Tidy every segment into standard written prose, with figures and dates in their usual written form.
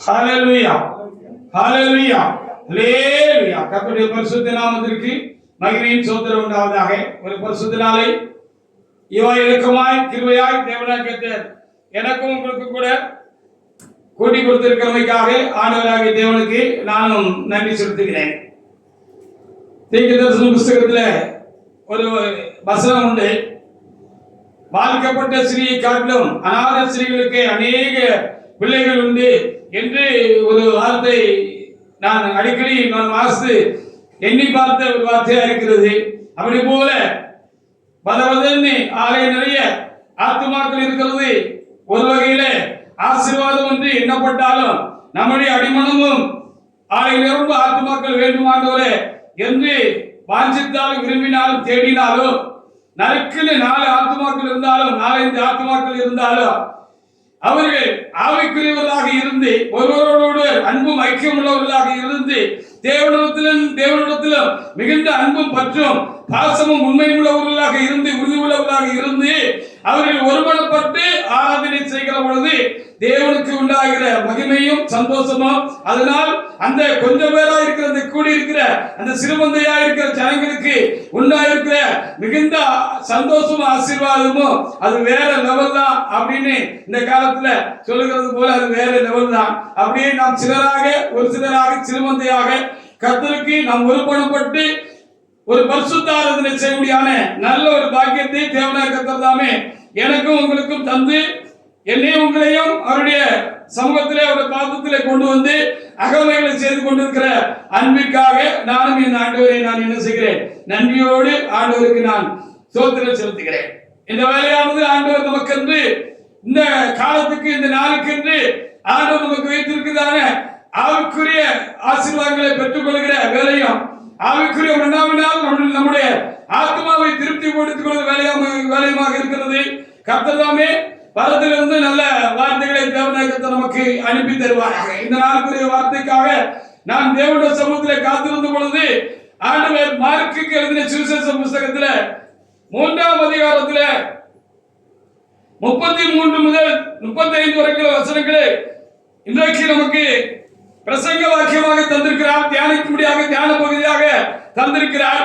ஹalleluya ஹalleluya ஹalleluya. கர்த்தருடைய பரிசுத்த நாமத்திற்கு மகிமையும் ஸ்தோத்திரம் உண்டாவதாக. ஒரு பரிசுத்த நாளை இவாய் இலக்கமாய் கிருபையாய் தேவனாகிய எனக்கும் உங்களுக்கும் கூட கூட்டி கொடுத்திருக்கிறமைக்காக ஆண்டவராகிய தேவனுக்கு நானும் நன்றி செலுத்துகிறேன். தீர்க்கதரிசன புஸ்தகத்தில் ஒரு வசனம் உண்டு. பாதிக்கப்பட்ட ஸ்திரீயை காட்டிலும் அநாத ஸ்திரீகளுக்கு அநேக பிள்ளைகள் உண்டு என்று ஒரு வார்த்தை நான் அடிக்கடி வாசித்து எண்ணி பார்த்த ஒரு வார்த்தையா இருக்கிறது. அப்படி போல பதவதன்னு ஆலய நிறைய ஆத்துமாக்கள் இருக்கிறது. ஒரு வகையில ஆசீர்வாதம் என்று எண்ணப்பட்டாலும் நம்முடைய அடிமனமும் ஆலய நிரம்ப ஆத்துமாக்கள் வேண்டுமானவரே என்று வாஞ்சித்தாலும் விரும்பினாலும் தேடினாலும் நறுக்குன்னு 4 ஆத்துமாக்கள் இருந்தாலும் 4-5 ஆத்துமாக்கள் இருந்தாலும் அவர்கள் ஆவிக்குரியவர்களாக இருந்து ஒருவரோடு அன்பும் ஐக்கியம் உள்ளவர்களாக இருந்து தேவனிடத்திலும் மிகுந்த அன்பும் பற்றும் பாசமும் உண்மையும் உள்ளவர்களாக இருந்து உறுதி உள்ளவர்களாக இருந்து அவர்கள் ஒருமனப்பட்டு ஆராதனை செய்கிற பொழுது தேவனுக்கு உண்டாகிற மகிமையும் சந்தோஷமும், அதனால் அந்த கொஞ்சம் பேரா இருக்கிற அந்த கூடி இருக்கிற அந்த சிறுமந்தையா இருக்கிற ஜனங்களுக்கு உண்டாயிருக்கிற மிகுந்த சந்தோஷமும் ஆசீர்வாதமும் அது வேற லெவல் தான் அப்படின்னு இந்த காலத்துல சொல்லுகிறது போல அது வேற லெவல் தான். அப்படியே நாம் ஒரு சிலராக சிறுமந்தையாக கர்த்தருக்கு நாம் ஒருபணப்பட்டு ஒரு பரிசுத்த ஆராதனை செய்யக்கூடியான நல்ல ஒரு பாக்கியத்தை தேவனாகிய கர்த்தர் தாமே எனக்கும் உங்களுக்கும் தந்து என்னையும் உங்களையும் அவருடைய சமூகத்திலே அவருடைய பாதத்திலே கொண்டு வந்து அகமைகளை செய்து கொண்டிருக்கிற அன்பிற்காக நானும் இந்த ஆண்டவரை நான் என்ன செய்கிறேன், நன்றியோடு ஆண்டவருக்கு நான் ஸ்தோத்திரம் செலுத்துகிறேன். இந்த வேலையானது ஆண்டவர் நமக்கென்று இந்த காலத்துக்கு இந்த நாளுக்கென்று ஆண்டவர் நமக்கு வைத்திருக்கிறதான ஆவிக்குரிய ஆசீர்வாதங்களை பெற்றுக் கொள்கிற வேலையும் ஆவிக்குரிய மன்னாவினால் நம்முடைய ஆத்மாவை திருப்தி கொடுத்துக் கொள்கிற வேலையுமாக இருக்கிறது. கர்த்தர் பரத்திலிருந்து நல்ல வார்த்தைகளை தேவனாகிய நமக்கு அனுப்பி தருவாராக. இந்த நாளுக்குரிய வார்த்தைக்காக நான் தேவனுடைய சமூகத்திலே காத்திருந்த பொழுது ஆண்டவர் மார்க்குக்கு எழுதின சுவிசேஷ புஸ்தகத்தில் 3ஆம் அதிகாரத்தில் 33 முதல் 35 வரைக்கும் வசனங்களை இன்றைக்கு நமக்கு பிரசங்க வாக்கியமாக தந்திருக்கிறார். தியானிக்கும்படியாக தியான பகுதியாக தந்திருக்கிறார்.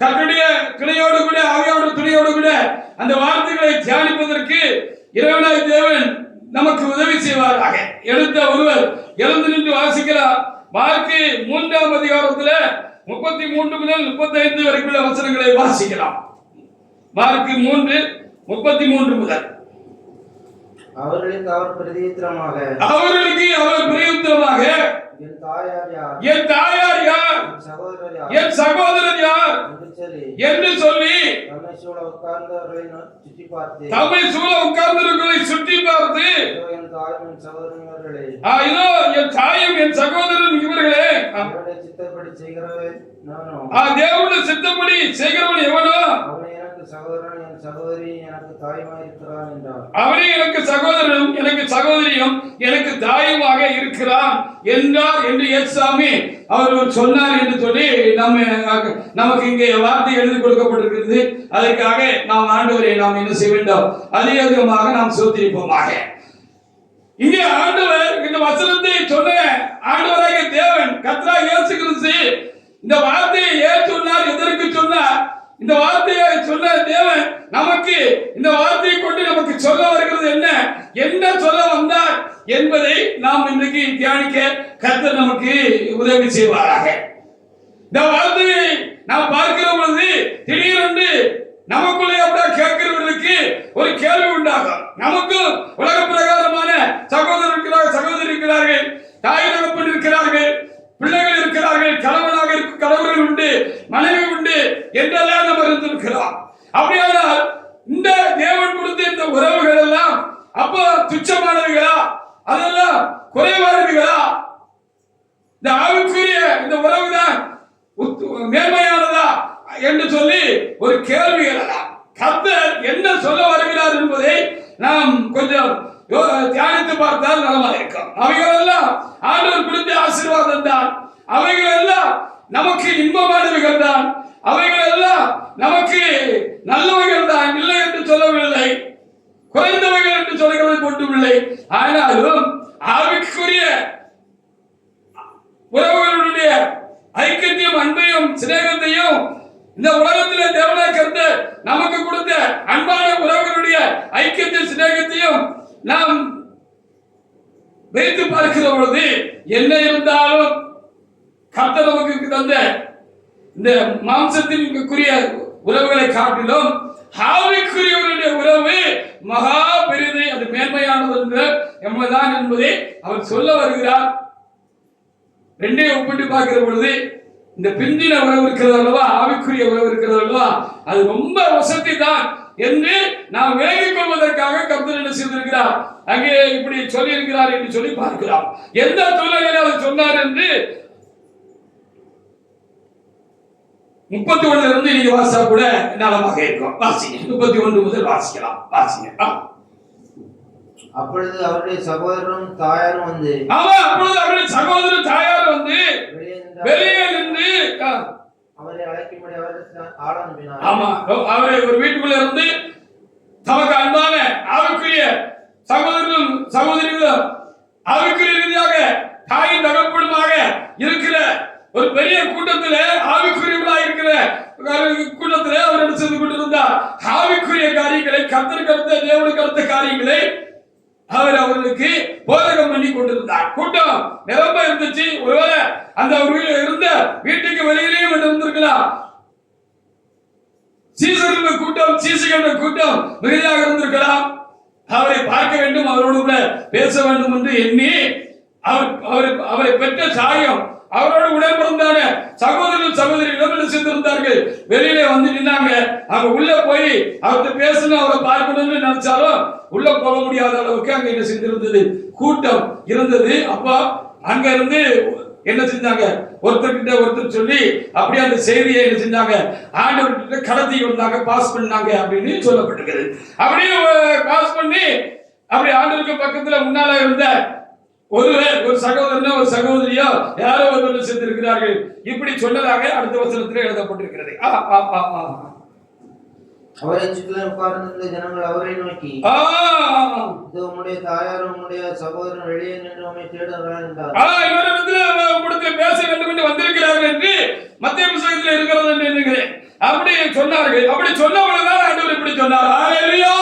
கர்த்தருடைய துணையோடு கூட ஆவியோடு துணையோடு கூட அந்த வார்த்தைகளை தியானிப்பதற்கு இறைவனாகிய தேவன் நமக்கு உதவி செய்வாராக. எடுத்த ஒருவர் எழுந்து நின்று வாசிக்கிறார். மார்க்கு 3ஆம் அதிகாரத்தில் 33 முதல் 35 வரைக்குள்ள வசனங்களை வாசிக்கலாம். மார்க்கு 3:33 முதல். அவர்களுக்கு அவர் பிரதியுத்தரமாக என் தாயார் யார், என் சகோதரர் யார் என்று சொல்லி தம்மை சூழ உட்கார்ந்தவர்களை சுற்றி பார்த்து இதோ என் தாயும் என் சகோதரன் இவர்களே, தேவனுடைய சித்தப்படி செய்கிறவன் எவனோ சகோதரன் என் சகோதரி எனக்கு தாயுமாக இருக்கிறான் என்றார். அவனே எனக்கு சகோதரனும் எனக்கு சகோதரியும் எனக்கு தாயுமாக இருக்கிறான் என்றார் என்று இயேசுசாமி அவர் சொன்னார் என்று சொல்லி நமக்கு இங்கே வார்த்தை எழுதி கொடுக்கப்பட்டிருக்கிறது. அதற்காக நாம் ஆண்டவரை நாம் என்ன செய்ய வேண்டும், அதிகமாக நாம் ஸ்தோத்திரிப்போமாக. இங்கே ஆண்டவர் இந்த வசனத்தை சொன்ன ஆண்டவராகிய தேவன் கர்த்தராகிய இயேசு கிறிஸ்து இந்த வார்த்தையை ஏன் சொன்னார், எதற்கு சொன்னார், இந்த வார்த்தையை சொன்ன தேவன் நமக்கு இந்த வார்த்தையை கொண்டு நமக்கு சொல்ல வருகிறது என்ன சொல்ல வந்தார் என்பதை நாம் இன்றைக்கு தியானிக்க கர்த்தர் நமக்கு உதவி செய்வாராக. இந்த வார்த்தையை நாம் பார்க்கிற பொழுது திடீரென்று நமக்குள்ளே அப்படியே கேட்கிறவர்களுக்கு ஒரு கேள்வி உண்டாகும். நமக்கு உலக பிரகாரமான சகோதரர் இருக்கிறார்கள், சகோதரி இருக்கிறார்கள், தாய் தகப்பன் இருக்கிறார்கள், பிள்ளைகள் இருக்கிறார்கள், கணவர்கள் உண்டு, மனைவி உண்டு என்றெல்லாம் நம்ம இருந்திருக்கிறோம். அப்படியானால் இந்த தேவன் கொடுத்த இந்த உறவுகள் எல்லாம் அப்போ துச்சமானவைகளா, அதெல்லாம் குறைவானவைகளா? இந்த ஆவிக்குரிய இந்த உறவுதான் மேன்மையானதா என்று சொல்லி ஒரு கேள்வி எழலாம். கர்த்தர் என்ன சொல்ல வருகிறார் என்பதை நாம் கொஞ்சம் தியானித்து பார்த்தால் நலமாக இருக்கும். அவைகள் எல்லாம் ஆண்டவர் கொடுத்த ஆசீர்வாதம் தான். அவைகள் எல்லாம் நமக்கு இன்பமானவைகள் தான். அவைகள் எல்லாம் நமக்கு நல்லவைகள் தான், இல்லை என்று சொல்லவில்லை, குறைந்தவைகள் என்று சொல்கிறது கொண்டுவில்லை. ஆனாலும் ஆவிக்குரிய உறவுகளுடைய ஐக்கியத்தையும் அன்பையும் சிநேகத்தையும் இந்த உலகத்திலே தேவனாய் கர்த்தர் நமக்கு கொடுத்த அன்பான உறவுகளுடைய ஐக்கியத்தையும் சிநேகத்தையும் நாம் வைத்து பார்க்கிற பொழுது என்ன இருந்தாலும் கர்த்தர் நமக்கு தந்த இந்த மாம்சத்திற்குரிய உறவுகளை காட்டிலும் ஆவிக்குரியவருடைய உறவு மகா பெரிது, அது மேன்மையானது என்பதுதான் என்பதை அவர் சொல்ல வருகிறார். ரெண்டையும் ஒப்பிட்டு பார்க்கிற பொழுது இந்த பிந்தின உறவு இருக்கிறது அல்லவா, ஆவிக்குரிய உறவு இருக்கிறது அல்லவா, அது ரொம்ப வசதி தான் என்று நாம் விலகிக் கொள்வதற்காக கர்த்தர் என்ன செய்திருக்கிறார், அங்கே இப்படி சொல்லி இருக்கிறார் என்று சொல்லி பார்க்கிறோம். எந்த சூழ்நிலையில் அவர் சொன்னார் என்று 31 இருந்து நீங்க வாசிச்சா கூட நலமாக இருக்கும். வாசிங்க, 31 முதல் வாசிக்கலாம். வாசிங்க. அப்பொழுது அவருடைய சகோதரரும் தாயாரும் வந்து, அப்பொழுது அவருடைய சகோதரரும் தாயாரும் வந்து வெளியே நின்று அவரை அழைக்கும்படி அவருக்கு ஆள் அனுப்பினார். ஆமா, அவரை ஒரு வீட்டுக்குள்ள இருந்து தமக்கு அன்பான ஆவிக்குரிய சகோதரர்களும் சகோதரிகளும் ஆவிக்குரிய ரீதியாக தாயின் தகப்பனுமாக இருக்கிற ஒரு பெரிய கூட்டத்திலே, ஆவிக்குரியவர்களாக இருக்கிற கூட்டத்திலே அவர் என்ன செய்து கொண்டிருந்தார், ஆவிக்குரிய காரியங்களை, கர்த்தருக்கு அடுத்த தேவனுக்கு அடுத்த காரியங்களை அவர் அவர்களுக்கு போதகம் பண்ணி கொண்டிருந்தார். கூட்டம் நிரம்ப இருந்துச்சு. ஒருவேளை அந்த இருந்த வீட்டுக்கு வெளியிலேயும் இருந்திருக்கலாம். சீசர்கள் கூட்டம், சீசர்கள் கூட்டம் மிகுதியாக இருந்திருக்கலாம். அவரை பார்க்க வேண்டும், அவரோடு கூட பேச வேண்டும் என்று எண்ணி அவரை பெற்ற சாயம் அவரோடு உடன்பிறந்தான சகோதரர்கள் சகோதரிகளும் என்ன செய்திருந்தார்கள், வெளியிலே வந்து நின்னாங்க. அவங்க உள்ள போய் அவர்கிட்ட பேசணும், அவரை பார்க்கணும்னு நினைச்சாலும் உள்ள போக முடியாத அளவுக்கு அங்க என்ன செஞ்சிருந்தது, கூட்டம் இருந்தது. அப்ப அங்க இருந்து என்ன செஞ்சாங்க, ஒருத்தர்கிட்ட ஒருத்தர் சொல்லி அப்படியே அந்த செய்தியை என்ன செஞ்சாங்க, ஆண்டவர்கிட்ட கடத்தி வந்தாங்க, பாஸ் பண்ணாங்க அப்படின்னு சொல்லப்பட்டிருக்கிறது. அப்படியே பாஸ் பண்ணி அப்படி ஆண்டவருக்கு பக்கத்துல முன்னால இருந்த ஒரு சகோதரனோ ஒரு சகோதரியோ யாரோ ஒருவர் சென்றிருக்கிறார்கள். இப்படி சொன்னதாக அடுத்த வசனத்தில் எழுதப்பட்டிருக்கிறது. அவரை சுற்றிலும் உட்கார்ந்திருந்த ஜனங்கள் அவரை நோக்கி, இது உம்முடைய தாயாரும் உம்முடைய சகோதரன் வெளியே நின்று உம்மை தேடுகிறார்கள் என்றார். இவரிடத்தில் பேச வேண்டும் என்று வந்திருக்கிறார்கள் என்று மத்தேயு புத்தகத்தில் இருக்கிறது என்று எண்ணுகிறேன். அப்படி சொன்னார்கள். அப்படி சொன்னவர்கள் ஆண்டவர் இப்படி சொன்னார். ஹல்லேலூயா.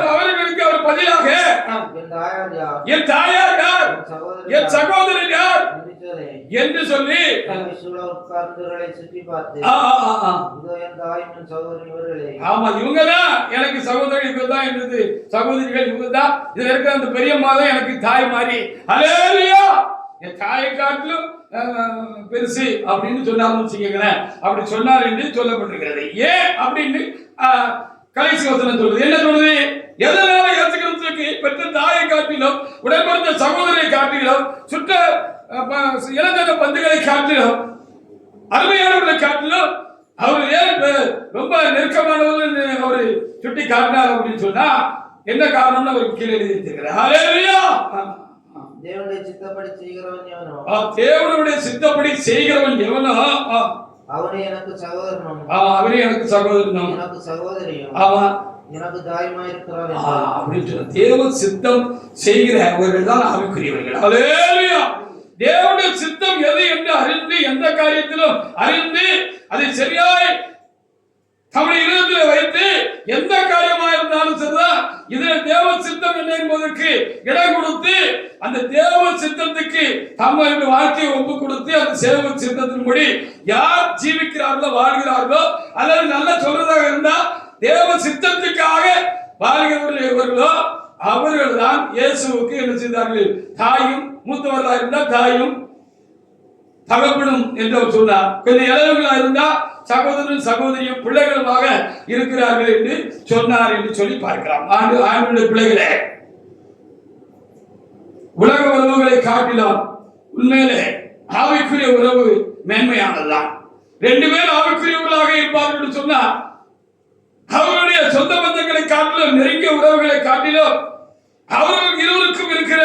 அவர்களுக்கு அவர் பதிலாக என் தாயார் யார், என் சகோதரன் யார் என்று சொல்லி சுற்றி பார்த்து, ஆமா இவங்கதான் எனக்கு சகோதரன், இவங்கதான் என்னது சகோதரிகள், இவங்கதான் இதுல இருக்கிற அந்த பெரியம்மா தான் எனக்கு தாய் மாதிரி. ஹல்லேலூயா. என் தாயை காட்டிலும் பெருசு அப்படின்னு சொன்னார்னு வச்சுக்கோங்களேன். அப்படி சொன்னார் என்று சொல்லப்பட்டிருக்கிறது. ஏன் அப்படின்னு கடைசி வசனம் சொல்லுது. என்ன சொல்லுது, எதனால ஏற்றுக்கிறதுக்கு பெற்ற தாயை காட்டிலும் உடன்பிறந்த சகோதரரை காட்டிலும் சுற்ற இளஞ்சன பந்துகளை காட்டிலும் அருமையானவர்களை காட்டிலும் அவர் ஏன் ரொம்ப நெருக்கமானவர்கள் அவரு சுட்டி காட்டினார் அப்படின்னு சொன்னா என்ன காரணம்னு அவருக்கு கீழே எழுதியிருக்கிறார். ஹல்லேலூயா. தேவனுடைய சித்தப்படி செய்கிறவன் எவனோ, தேவனுடைய சித்தப்படி செய்கிறவன் எவனோ அவனே எனக்கு சகோதரனும், அவனே எனக்கு சகோதரனும், எனக்கு சகோதரியும், எனக்கு தாயுமாய் இருக்கிறார் அப்படின்னு சொல்ல. தேவ சித்தம் செய்கிறவர்கள் தான் ஆவிக்குரியவர்கள். ஹல்லேலூயா. தேவனுடைய சித்தம் எது என்று அறிந்து, எந்த காரியத்திலும் அறிந்து அதை சரியாய் தம்முடைய இதயத்தில் வைத்து எந்த காரியமா இருந்தாலும் சரிதான், இதில் தேவ சித்தம் என்ன என்பதற்கு இடம் கொடுத்து அந்த தேவ சித்தத்துக்கு தம்முடைய வாழ்க்கையை ஒப்பு கொடுத்து அந்த தேவ சித்தத்தின்படி யார் ஜீவிக்கிறார்களோ வாழ்கிறார்களோ, அல்லது நல்ல சொல்றதாக இருந்தா தேவ சித்தத்துக்காக வாழ்கிறவர்கள் இவர்களோ அவர்கள் தான் இயேசுவுக்கு என்ன செய்தார்கள், தாயும் மூத்தவர்களாக இருந்தா தாயும் தகப்பனும் என்று அவர் சொன்னார். கொஞ்சம் இளையவர்களா இருந்தா சகோதரன் சகோதரியும் பிள்ளைகளுமாக இருக்கிறார்கள் என்று சொன்னார் என்று சொல்லி பார்க்கலாம். ஆண்டுடைய பிள்ளைகளே, உலக உறவுகளை காட்டிலும் உண்மையிலே ஆவிக்குரிய உறவு மேன்மையானதுதான். 2 பேர் ஆவிக்குரியவர்களாக இருப்பார்கள் என்று சொன்னார். அவருடைய சொந்த பந்தங்களை காட்டிலும் நெருங்கிய உறவுகளை காட்டிலும் அவர்கள் இருவருக்கும் இருக்கிற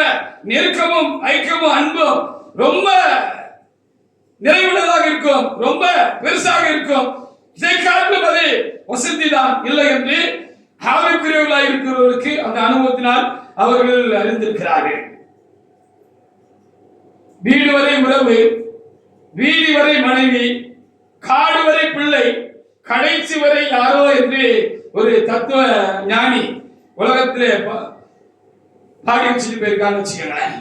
நெருக்கமும் ஐக்கியமும் அன்பும் ரொம்ப நிறைவுள்ளதாக இருக்கும், ரொம்ப பெருசாக இருக்கும். இதை காட்டிலும் அது வசதி தான் இல்லை என்று ஆவிக்குரியவர்களாக இருக்கிறவர்களுக்கு அந்த அனுபவத்தினால் அவர்கள் அறிந்திருக்கிறார்கள். வீடு வரை உறவு, வீதி வரை மனைவி, காடு வரை பிள்ளை, கடைசி வரை யாரோ என்று ஒரு தத்துவ ஞானி உலகத்திலே பாடி வச்சுட்டு போயிருக்கான்னு வச்சுக்கோங்களேன்.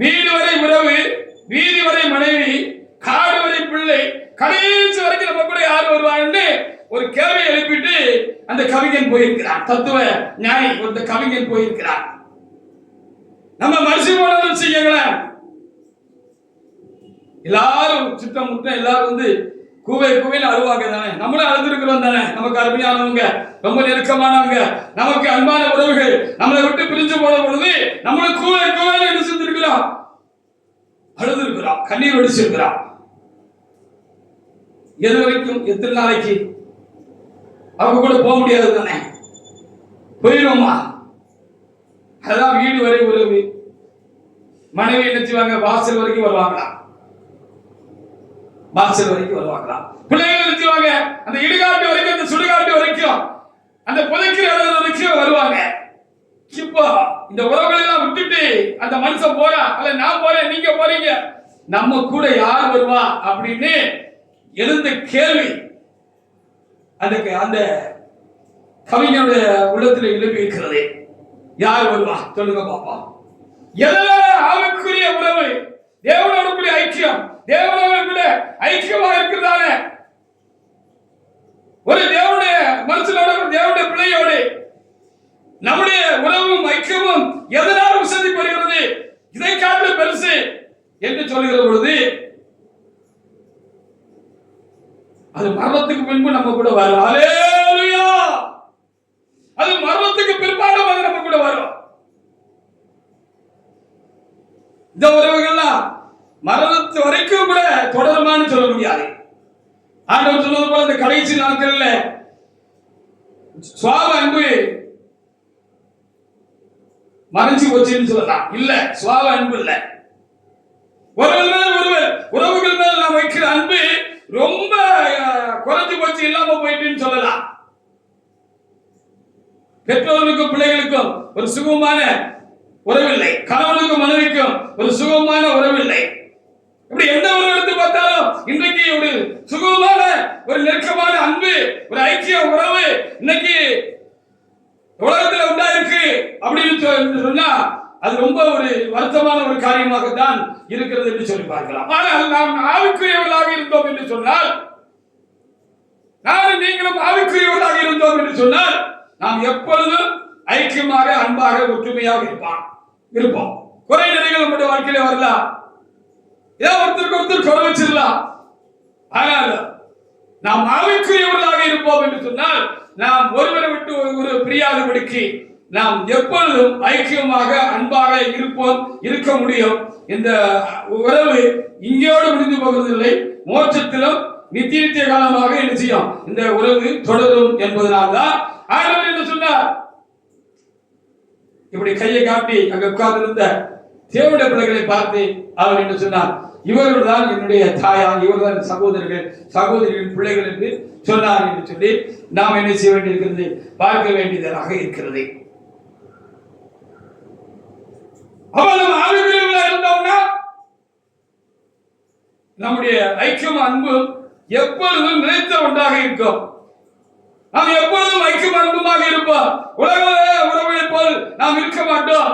வீடு வரை உறவு, வீதி வரை மனைவி, காடு வரை பிள்ளை, கடைசி வரைக்கும் நம்ம கூட யார் வருவான்னு ஒரு கேள்வி எழுப்பிட்டு அந்த கவிஞன் போயிருக்கிறான். தத்துவ ஞானி ஒரு கவிஞன் போயிருக்கிறான். நம்ம மனுஷி போனதும் செய்யுங்களேன், எல்லாரும் சுத்தம் முத்தம் எல்லாரும் வந்து கூவை கூவையில் அழுவாங்க தானே. நம்மளும் அழுதுருக்கிறோம் தானே. நமக்கு அருமையானவங்க, ரொம்ப நெருக்கமானவங்க, நமக்கு அன்பான உறவுகள் நம்மளை விட்டு பிரிஞ்சு போன பொழுது நம்மளும் கூவை கூவையில் என்ன செஞ்சிருக்கிறோம், அழுதுருக்கிறோம், கண்ணீர் வடிச்சிருக்கிறோம். எது வரைக்கும், எத்தனை நாளைக்கு அவங்க கூட போக முடியாது தானே, போயிடுவோமா? அதான் வீடு வரை உறவு. மனைவி என்ன செய்வாங்க, வாசல் வரைக்கும் வருவாங்களா, வாசல் வரைக்கும் வருவாங்களா. பிள்ளைகள் என்ன செய்வாங்க, அந்த இடுகாட்டு வரைக்கும், அந்த சுடுகாட்டு வரைக்கும், அந்த புதைக்கிற வரைக்கும் வருவாங்க. இப்போ இந்த உறவுகளை எல்லாம் விட்டுட்டு அந்த மனுஷன் போறா, அல்ல நான் போறேன் நீங்க போறீங்க, நம்ம கூட யார் வருவா அப்படின்னு எழுந்த கேள்வி அதுக்கு அந்த கவிஞனுடைய உள்ளத்தில் எழுப்பி இருக்கிறது. யார் வருவா சொல்லுங்க பாப்பா. எதனால ஆவிக்குரிய உறவு, தேவனோடு கூட ஐக்கியம், தேவனோடு கூட ஐக்கியமா இருக்கிறதால ஒரு தேவனுடைய மனுஷனோட, தேவனுடைய பிள்ளையோடு நம்முடைய உறவும் ஐக்கியமும் எதனால் உசதி பெறுகிறது, இதை காட்டு பெருசு என்று சொல்லுகிற பொழுது அது மரணத்துக்கு பின்பு நம்ம கூட வரும். ஹல்லேலூயா. அது மரணத்துக்கு பிற்பாடு அது நம்ம கூட வரும். இந்த உறவுகள்லாம் மரணத்து வரைக்கும் கூட தொடருமான்னு சொல்ல முடியாது. ஆண்டவர் சொன்னது போல இந்த கடைசி நாட்கள்ல சுவாப அன்பு மறைஞ்சு போச்சுன்னு சொல்லலாம். இல்ல, சுவாப அன்பு இல்ல. ஒருவர் மேல் ஒருவர், உறவுகள் மேல் நாம் வைக்கிற அன்பு ரொம்ப குறைஞ்சு போச்சு, இல்லாம போயிட்டுன்னு சொல்லலாம். பெற்றோர்களுக்கும் பிள்ளைகளுக்கும் ஒரு சுகமான உறவில்லை, கணவனுக்கும் மனைவிக்கும் ஒரு சுகமான உறவில்லை. இப்படி எந்த உறவு எடுத்து பார்த்தாலும் இன்றைக்கு ஒரு சுகமான ஒரு நெருக்கமான அன்பு, ஒரு ஐக்கிய உறவு இன்னைக்கு உலகத்தில் உண்டாயிருக்கு அப்படின்னு சொன்னா அது ரொம்ப ஒரு வருத்தமான ஒரு காரியமாகத்தான் இருக்கிறது என்று சொல்லி பார்க்கலாம். ஆனால் நாம் ஆவிக்குரியவர்களாக இருந்தோம் என்று சொன்னால், நானும் நீங்களும் ஆவிக்குரியவர்களாக இருந்தோம் என்று சொன்னால் நாம் எப்பொழுதும் ஐக்கியமாக, அன்பாக, ஒற்றுமையாக இருப்போம். குறை நிறைகள் நம்முடைய வாழ்க்கையில வரலாம், ஏதோ ஒருத்தருக்கு ஒருத்தர் குறை வச்சிடலாம். ஆனால் நாம் ஆவிக்குரியவர்களாக இருப்போம் என்று சொன்னால் நாம் ஒருவரை விட்டு ஒரு பிரியாதபடிக்கு நாம் எப்பொழுதும் ஐக்கியமாக, அன்பாக இருக்க முடியும். இந்த உறவு இங்கேயோடு முடிந்து போவதில்லை, மோட்சத்திலும் நித்திய காலமாக என்ன செய்யும், இந்த உறவு தொடரும் என்பதனால்தான் ஆண்டவர் என்ன சொன்னார். இப்படி கையை காட்டி அங்க உட்கார்ந்து இருந்த தேவனுடைய பிள்ளைகளை பார்த்து அவர் என்ன சொன்னார், இவர்கள் தான் என்னுடைய தாயார், இவர்கள் சகோதரர்கள், சகோதரிகளின் பிள்ளைகள் என்று சொன்னார் என்று சொல்லி நாம் என்ன செய்ய வேண்டியிருக்கிறது, பார்க்க வேண்டியதாக இருக்கிறது. நம்ம ஆவிக்குரியவர்களாக இருந்தோம்னா நம்முடைய ஐக்கியம், அன்பு எப்பொழுதும் நிலைத்த ஒன்றாக இருக்கும். நாம் எப்பொழுதும் ஐக்கியம், அன்புமாக இருப்போம். உலக உறவுகளை போல் நாம் இருக்க மாட்டோம்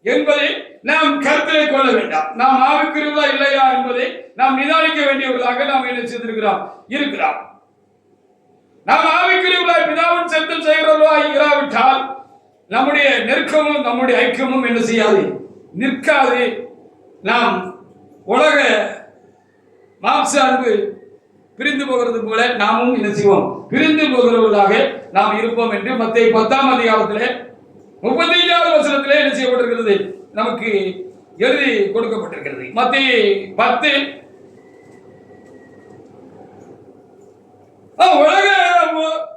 என்பதை நாம் கருத்திலே கொள்ள வேண்டாம். நாம் ஆவிக்குரியவர்களா இல்லையா என்பதை நாம் நிதானிக்க வேண்டியவர்களாக நாம் என்ன செய்திருக்கிறோம், இருக்கிறோம். நாம் ஆவிக்குரியவர்களாய் பிதாவின் சித்தம் செய்கிறவர்களா இராவிட்டால் நம்முடைய நெருக்கமும் நம்முடைய ஐக்கியமும் என்ன செய்யாது, நிற்காது. நாம் உலக மாம்ச அன்பு பிரிந்து போகிறது போல நாமும் என்ன செய்வோம், பிரிந்து போகிறவர்களாக நாம் இருப்போம் என்று மத்தேயு 10ஆம் அதிகாரத்திலே 35வது வசனத்திலே என்ன செய்யப்பட்டிருக்கிறது, நமக்கு எழுதி கொடுக்கப்பட்டிருக்கிறது. மத்தேயு 10 உலக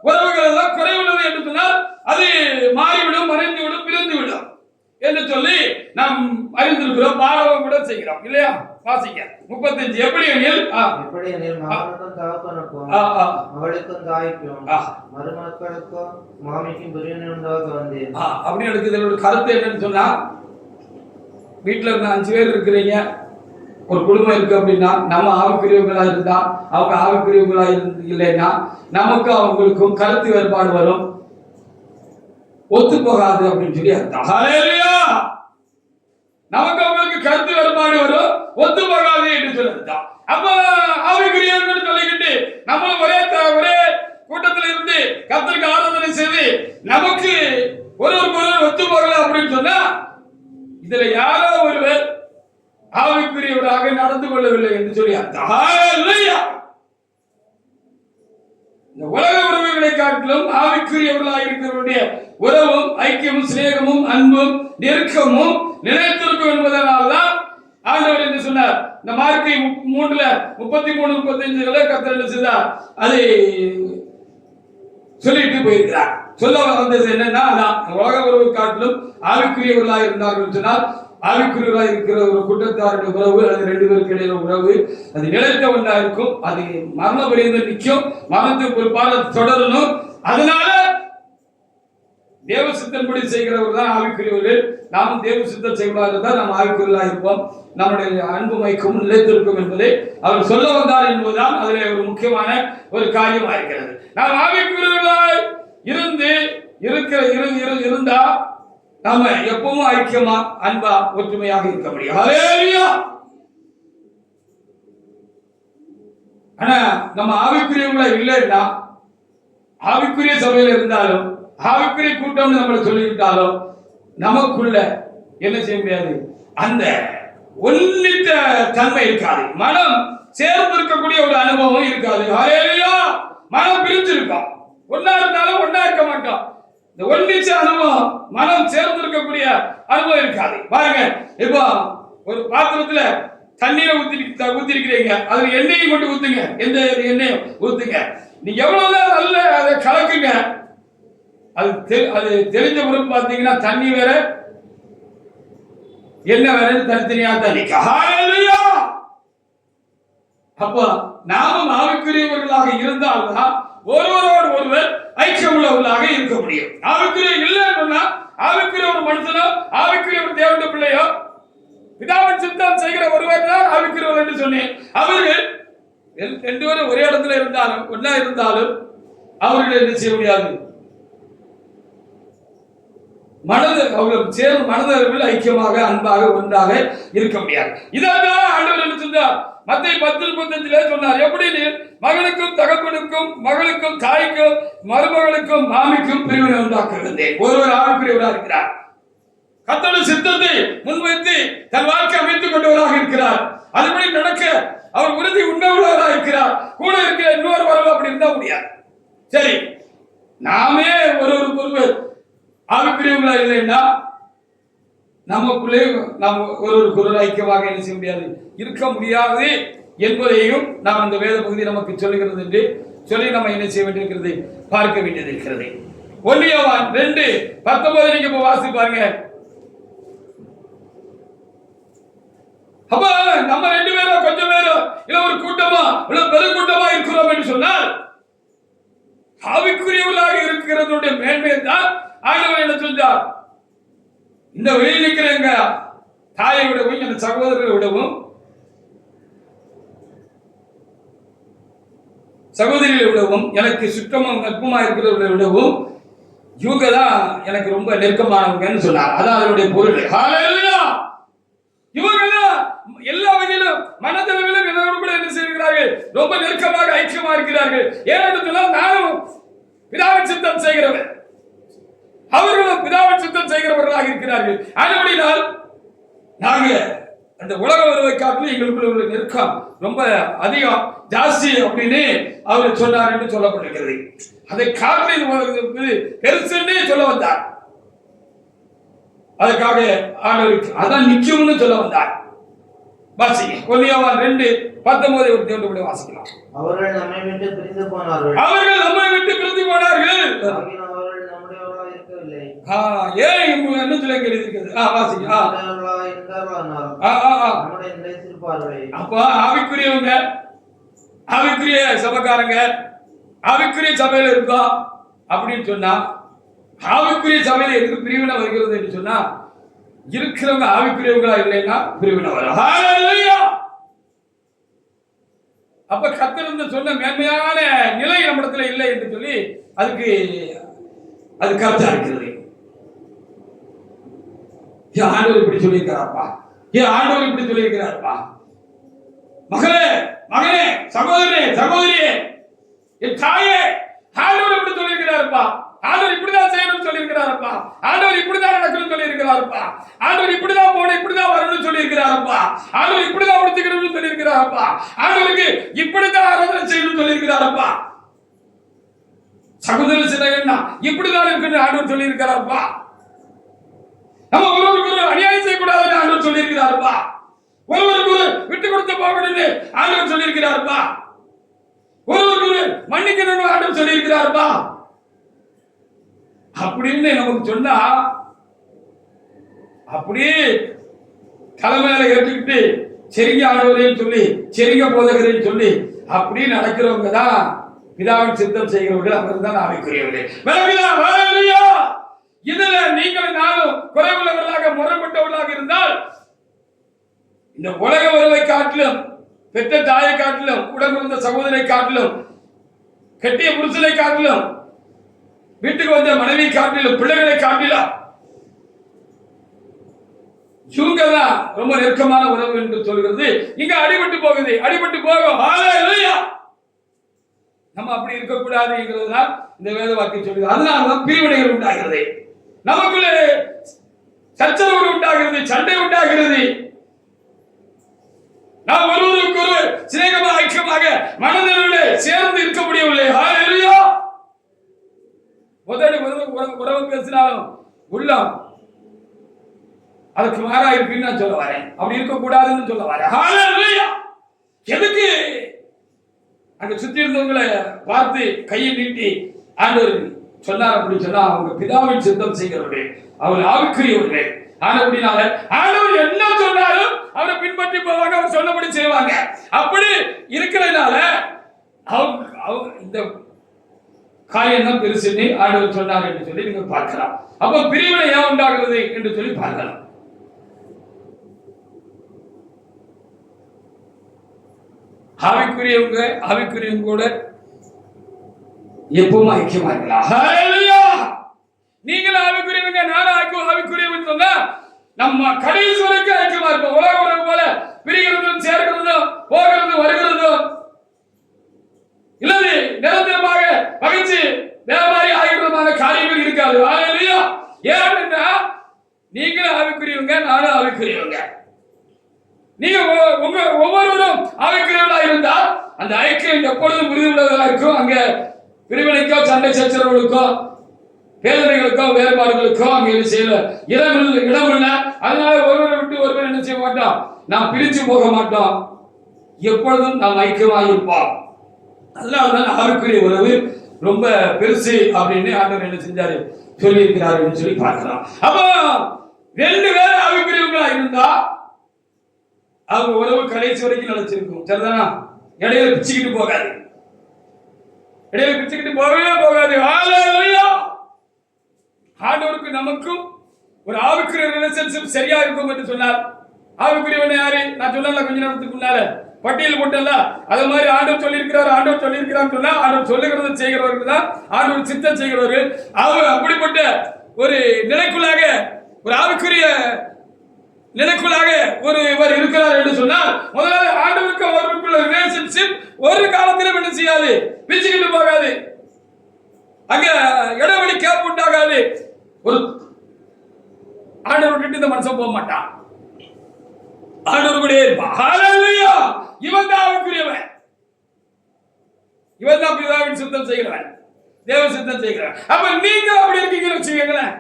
உறவுகள் எல்லாம் குறைவுள்ளது என்று சொன்னால் அது மாறிவிடும், மறைந்துவிடும், பிரிந்துவிடும் என்று சொல்லி நாம் அறிந்திருக்கிறோம், பாடவும் கூட செய்கிறோம் இல்லையா. வாசிக்க 35 எப்படி எனில் மகனுக்கும் தகப்பனுக்கும் அவளுக்கும் தாய்க்கும் மருமக்களுக்கும் மாமிக்கும் பிரிவினை உண்டாக வந்தேன். அப்படி எடுக்குது. கருத்து என்னன்னு சொன்னா, வீட்டில் இருந்த 5 பேர் இருக்கிறீங்க, ஒரு குடும்பம் இருக்கு அப்படின்னா, நம்ம ஆவிக்குரியவங்களா இருந்தா அவங்க ஆவிக்குரியவங்களா இல்லைன்னா நமக்கு அவங்களுக்கும் கருத்து வேறுபாடு வரும், ஒத்து போகாது அப்படின்னு சொல்லி அர்த்தம். ஹல்லேலூயா! நமக்கு அவங்களுக்கு கருத்து வேறுபாடு வரும், ஒத்து போகாது என்று சொல்லி அர்த்தம். அப்ப ஆவிக்குரியவர்கள் சொல்லிக்கிட்டு நம்ம ஒரே கூட்டத்தில் இருந்து கர்த்தருக்கு ஆராதனை செய்து நமக்கு ஒருவருக்கு ஒத்து போகல அப்படின்னு சொன்னா இதுல யாரோ ஒருவர் ஆவிக்குரியவராக நடந்து கொள்ளவில்லை என்று சொல்லி அர்த்தம். ஹல்லேலூயா! இந்த உலக உறவுகளை காட்டிலும் ஆவிக்குரியவர்களாக இருக்கிறவருடைய உறவும் ஐக்கியமும் சிநேகமும் அன்பும் நெருக்கமும் நிலைத்திருக்கும் என்பதனால்தான் ஆண்டவர் என்ன சொன்னார்? இந்த மார்க்கை 3:33-35 கர்த்தர் என்ன செய்தார்? அதை சொல்லிட்டு போயிருக்கிறார். சொல்ல வந்தது என்னன்னா, உலக உறவு காட்டிலும் ஆவிக்குரியவர்களாக இருந்தார்கள் சொன்னால், ஆவிக்குரியவர்களாக இருக்கிற ஒரு கூட்டத்தாருடைய உறவு, அது 2 பேருக்கு இடையில உறவு, அது நிலைத்த ஒன்றா இருக்கும், அது மரண பரியந்தம் நிற்கும், மரணத்துக்கு ஒரு பாடம் தொடரணும். அதனால தேவ சித்தன்படி செய்கிறவர் தான் ஆவிக்குரியவர்கள். நாமும் தேவ சித்தம் செய்வதாக தான் நாம் ஆவிக்குரியவர்களாக இருப்போம், நம்முடைய அன்பு மைக்கும் நிலைத்திருக்கும் என்பதை அவர் சொல்ல வந்தார் என்பதுதான் அதில் ஒரு முக்கியமான ஒரு காரியமாக இருக்கிறது. நாம் ஆவிக்குரியவர்களாக இருந்தா நாம எப்பவும் ஐக்கியமா அன்பா ஒற்றுமையாக இருக்க முடியும். ஹல்லேலூயா! ஆனா நம்ம ஆவிக்குரியவங்களா இல்லைன்னா, ஆவிக்குரிய சபையில இருந்தாலும் ஆவிக்குரிய கூட்டம் நம்மளை சொல்லிவிட்டாலும் நமக்குள்ள என்ன செய்ய முடியாது, அந்த ஒன்றித்த தன்மை இருக்காது, மனம் சேர்ந்து இருக்கக்கூடிய ஒரு அனுபவம் இருக்காது. ஹல்லேலூயா! மனம் பிரிஞ்சு இருக்கும், ஒன்னா இருந்தாலும் ஒன்னா இருக்க மாட்டோம். இந்த ஒன்றிச்ச அனுபவம், மனம் சேர்ந்து இருக்கக்கூடிய அனுபவம் இருக்காது. பாருங்க, இப்போ ஒரு பாத்திரத்துல தண்ணீரை ஊத்திருக்கிறீங்க, அதுல எண்ணெயை கொண்டு ஊத்துங்க, எந்த எண்ணெயும் ஊத்துங்க, நீங்க எவ்வளவுதான் நல்ல அதை கலக்குங்க, அது தெரிஞ்ச பிறகு பாத்தீங்கன்னா தண்ணி வேற என்ன வேற தனித்தனியா தண்ணி. அப்போ நாமும் ஆவிக்குரியவர்களாக இருந்தால்தான் ஒருவரோடு ஒருவர் ஐக்கியம் உள்ளவர்களாக இருக்க முடியும். ஆவிக்குரிய இல்லைன்னா, ஆவிக்குரிய ஒரு மனுஷனோ ஆவிக்குரிய ஒரு தேவனுடைய பிள்ளையோ பிதாவின் சித்தம் செய்கிற ஒருவர் தான் ஆவிக்குரியவர் என்று சொன்னேன். அவர்கள் 2 பேரும் ஒரே இடத்துல இருந்தாலும் ஒன்னா இருந்தாலும் அவர்கள் என்ன செய்ய முடியாது, அவர்கள் சேர்ந்து மனதளவில் ஐக்கியமாக அன்பாக ஒன்றாக இருக்க முடியாது. இதான் ஆண்டவர் என்ன சொன்னார்? மத்தேயு 10:35 சொன்னார், எப்படி மகனுக்கும் தகப்பனுக்கும் மகளுக்கும் தாய்க்கும் மருமகளுக்கும் மாமிக்கும் பிரிவினை உண்டாக்குகிறேன். ஒருவர் ஆவிக்குரியவராக இருக்கிறார், கர்த்தருடைய சித்தத்தை முன்வைத்து தன் வாழ்க்கை அமைத்துக் கொண்டவராக இருக்கிறார், அதுபடி நடக்க அவர் உறுதி உண்மையுள்ளவராக இருக்கிறார். கூட இருக்கிற இன்னொரு வரவு அப்படி இருந்தா முடியாது. சரி, நாமே ஒருவருக்கு ஒருவர் ஆவிக்குரியவங்களா இல்லைன்னா நமக்குள்ளே நாம் ஒருவருக்கு ஒரு ஐக்கியமாக என்ன செய்ய முடியாது, இருக்க முடியாது என்பதையும் நாம் அந்த வேத பகுதி நமக்கு சொல்லுகிறது என்று சொல்லி நம்ம என்ன செய்ய வேண்டியிருக்கிறது, பார்க்க வேண்டியது இருக்கிறது. 1 யோவான் 2:19 நீங்க இப்ப வாசி பாருங்க. அப்ப நம்ம 2 பேரும் கொஞ்சம் பேரும் இல்ல ஒரு கூட்டமா இல்ல பெருங்கூட்டமா இருக்கிறோம் என்று சொன்னால் ஆவிக்குரியவர்களாக இருக்கிறதுடைய மேன்மையை தான் ஆண்டவர் என்ன சொல்றார்? இந்த வெளியில் இருக்கிற எங்க தாயை விடவும் என் சகோதரரை விடவும் சகோதரிகளை விடவும் எனக்கு சுத்தமும் நட்புமா இருக்கிறவர்களை விடவும் இவங்க தான் எனக்கு ரொம்ப நெருக்கமானவங்கன்னு சொன்னார். அதான் அதனுடைய பொருள். ஹல்லேலூயா! இவங்க தான் எல்லா வகையிலும் மனதளவிலும் என்னோடு கூட என்ன செய்கிறார்கள், ரொம்ப நெருக்கமாக ஐக்கியமா இருக்கிறார்கள். ஏனென்று சொன்னால் நானும் பிதாவின் சித்தம் செய்கிறவர், அவர்களும் பிதாவின் சித்தம் செய்கிறவர்களாக இருக்கிறார்கள். அதுபடினால் நாங்க அந்த உலக உறவை காட்டிலும் எங்களுக்குள்ள உள்ள நெருக்கம் ரொம்ப அதிகம் ஜாஸ்தி அப்படின்னு அவர் சொன்னார் என்று சொல்லப்பட்டிருக்கிறது. அதை காட்டில் பெருசுன்னே சொல்ல வந்தார். அதுக்காக ஆண்டவருக்கு அதான் நிச்சயம்னு சொல்ல வந்தார். வாசிங்க 1 யோவான் 2:19 ஒரு தேவனுடைய வாசிக்கலாம். அவர்கள் நம்மை விட்டு பிரிந்து போனார்கள். ஏன் என்ன சொல்ல எழுதிருக்கிறது? வாசிங்க. அப்ப ஆவிக்குரியவங்க, ஆவிக்குரிய சபைக்காரங்க, ஆவிக்குரிய சபையில இருக்கோம் அப்படின்னு சொன்னா, ஆவிக்குரிய சபையில எதுக்கு பிரிவினை வருகிறது என்று சொன்னா, இருக்கிறவங்க ஆவிக்குரியவங்களா இல்லைன்னா பிரிவினை வரும். ஹalleluya. அப்ப கர்த்தர் சொன்ன மேன்மையான நிலை நம்மிடத்துல இல்லை என்று சொல்லி அதுக்கு அது கருத்தா இருக்கிறது. ஆண்டவர் இப்படி சொல்லியிருக்கிறார்ப்பா, ஆண்டவர் இப்படி சொல்லியிருக்கிறார்ப்பா. மகளே மகனே, சகோதரனே சகோதரியே, என் தாயே, ஆண்டவர் இப்படி சொல்லியிருக்கிறார்ப்பா. ஆண்டவர் இப்படிதான் செய்யணும்னு சொல்லியிருக்கிறாரப்பா. ஆண்டவர் இப்படிதான் நடக்கணும்னு சொல்லியிருக்கிறாரப்பா. ஆண்டவர் இப்படிதான் போன இப்படிதான் வரணும்னு சொல்லியிருக்கிறாரப்பா. ஆண்டவர் இப்படிதான் உடுத்திக்கணும்னு சொல்லியிருக்கிறாரப்பா. ஆண்டவருக்கு இப்படிதான் ஆராதனை செய்யணும்னு சொல்லியிருக்கிறாரப்பா. சகோதரர் சின்ன இப்படிதான் இருக்குன்னு ஆண்டவர் சொல்லியிருக்கிறாரப்பா. நம்ம ஒருவருக்கு அநியாயம் செய்யக்கூடாதுன்னு ஆண்டவர் சொல்லியிருக்கிறாரப்பா. ஒருவருக்கு விட்டு கொடுத்து போகணும்னு ஆண்டவர் சொல்லியிருக்கிறாரப்பா. ஒருவருக்கு மன்னிக்கணும்னு ஆண்டவர் சொல்லியிருக்கிறாரப்பா. அப்படின்னு நமக்கு சொன்னா அப்படியே தலைமையில ஏற்றுக்கிட்டு செரிங்க ஆண்டவரையும் சொல்லி செரிங்க போதகரையும் சொல்லி அப்படி நடக்கிறவங்க தான் பிதாவின் சித்தம் செய்கிறவர்கள். அவர் தான் ஆவிக்குரியவர்கள். இதுல நீங்கள் நானும் குறைவுள்ளவர்களாக முறைப்பட்டவர்களாக இருந்தால் இந்த உலக உறவை காட்டிலும், பெற்ற தாயை காட்டிலும், உடன்பிறந்த சகோதரை காட்டிலும், கட்டிய புருஷனை காட்டிலும், வீட்டுக்கு வந்த மனைவி காட்டிலும், பிள்ளைகளை காட்டிலும் இவங்கதான் ரொம்ப நெருக்கமான உறவு என்று சொல்கிறது. இங்க அடிபட்டு போகுது, அடிபட்டு போகும். ஹalleluya. நம்ம அப்படி இருக்கக்கூடாதுங்கிறதுதான் இந்த வேத வாக்கியம் சொல்லுது. அதனாலதான் பிரிவினைகள் உண்டாகிறது, நமக்குள்ளே சச்சரவுகள் உண்டாகிறது, சண்டை உண்டாகிறது. நாம் ஒருவருக்கு ஒரு சிநேகமாக ஐக்கியமாக மனதிலே சேர்ந்து இருக்க முடியவில்லை. ஹalleluya. உறவு பேசினாலும் உள்ளம் அதுக்கு மாறா இருக்குன்னு நான் சொல்ல வரேன். அப்படி இருக்கக்கூடாதுன்னு சொல்ல வரேன். ஹalleluya. எதுக்கு அங்க சுத்தி இருந்தவங்களை பார்த்து கையை நீட்டி ஆண்டவர் சொன்னார் அப்படின்னு சொன்னா, அவங்க பிதாவின் சித்தம் செய்கிறவர்கள், அவர் ஆவிக்குரியவர்கள். ஆனபடினால ஆண்டவர் என்ன சொன்னாலும் அவரை பின்பற்றி போவாங்க, அவர் சொன்னபடி செய்வாங்க. அப்படி இருக்கிறதுனால இந்த காரியம் தான் பெருசுன்னு ஆண்டவர் சொன்னார் என்று சொல்லி நீங்க பார்க்கலாம். அப்ப பிரிவினை ஏன் உண்டாகிறது என்று சொல்லி பார்க்கலாம். ஆவிக்குரியவங்க கூட எப்பவும் ஐக்கியமா இருக்கலாம். ஹalleluya. நீங்களும் ஆவிக்குரியவங்க, நானும் ஆவிக்குரியவன் சொன்னா நம்ம கடைசி வரைக்கும் ஐக்கியமா இருப்போம். உலக உறவு போல பிரிகிறதும் சேர்க்கிறதும் போகிறதும் வருகிறதும் இல்லது நிரந்தரமாக மகிழ்ச்சி வியாபாரி ஆகிவிடமான காரியங்கள் இருக்காது. ஹalleluya. ஏன்னா நீங்களும் ஆவிக்குரியவங்க, நானும் ஆவிக்குரியவங்க. நீங்க ஒவ்வொருவரும் ஆவிக்குரியவர்களா இருந்தால் அந்த ஐக்கியம் எப்பொழுதும் உறுதியுள்ளதா இருக்கும். அங்க பிரிவினைக்கோ சண்டை சச்சரவுகளுக்கோ வேதனைகளுக்கோ வேறுபாடுகளுக்கோ அங்க என்ன செய்யல இடம் இல்லை. அதனால ஒருவரை விட்டு ஒருவர் என்ன செய்ய மாட்டோம், நாம் பிரிச்சு போக மாட்டோம். எப்பொழுதும் நாம் ஐக்கியமாக இருப்போம். அதனாலதான் ஆவிக்குரிய உறவு ரொம்ப பெருசு அப்படின்னு ஆண்டவர் என்ன செஞ்சாரு சொல்லி இருக்கிறாரு சொல்லி பார்க்கலாம். அப்போ ரெண்டு பேரும் ஆவிக்குரியவங்களா இருந்தா அவங்க உறவு கடைசி வரைக்கும் நினைச்சிருக்கும். சரிதானா? இடையில பிச்சுக்கிட்டு போகாது, இடையில பிச்சுக்கிட்டு போகவே போகாது. ஹalleluya. ஆண்டவருக்கு நமக்கும் ஒரு ஆவிக்குரிய ரிலேஷன்ஷிப் சரியா இருக்கும் என்று சொன்னார். ஆவிக்குரியவன் யாரு? நான் சொன்னல கொஞ்ச நேரத்துக்கு முன்னால பட்டியல் போட்டல, அது மாதிரி ஆண்டவர் சொல்லியிருக்கிறார், ஆண்டவர் சொல்லியிருக்கிறான்னு சொன்னா ஆண்டவர் சொல்லுகிறத செய்கிறவர்கள் தான் ஆண்டவர் சித்தம் செய்கிறவர்கள். அவர் அப்படிப்பட்ட ஒரு நிலைக்குள்ளாக, ஒரு ஆவிக்குரிய நிலைக்குள்ளாக ஒருவர் இருக்கிறார் என்று சொன்னால் முதல்ல ஆண்டவருக்கு அவருக்குள்ள ரிலேஷன்ஷிப் ஒரு காலத்திலும் என்ன செய்யாது, பிச்சுக்கிட்டு போகாது. அங்க இடைவெளி கேப் உண்டாகாது. ஒரு ஆண்டவர் விட்டு இந்த மனுஷன் போக மாட்டான், ஆண்டவர் கூட இருப்பான். ஹalleluya. இவன் தான் ஆவிக்குரியவன், இவன் தான் பிதாவின் சித்தம் செய்கிறவன், தேவ சித்தம் செய்கிறவன். அப்ப நீங்க அப்படி இருக்கீங்கன்னு வச்சுக்கீங்களேன்,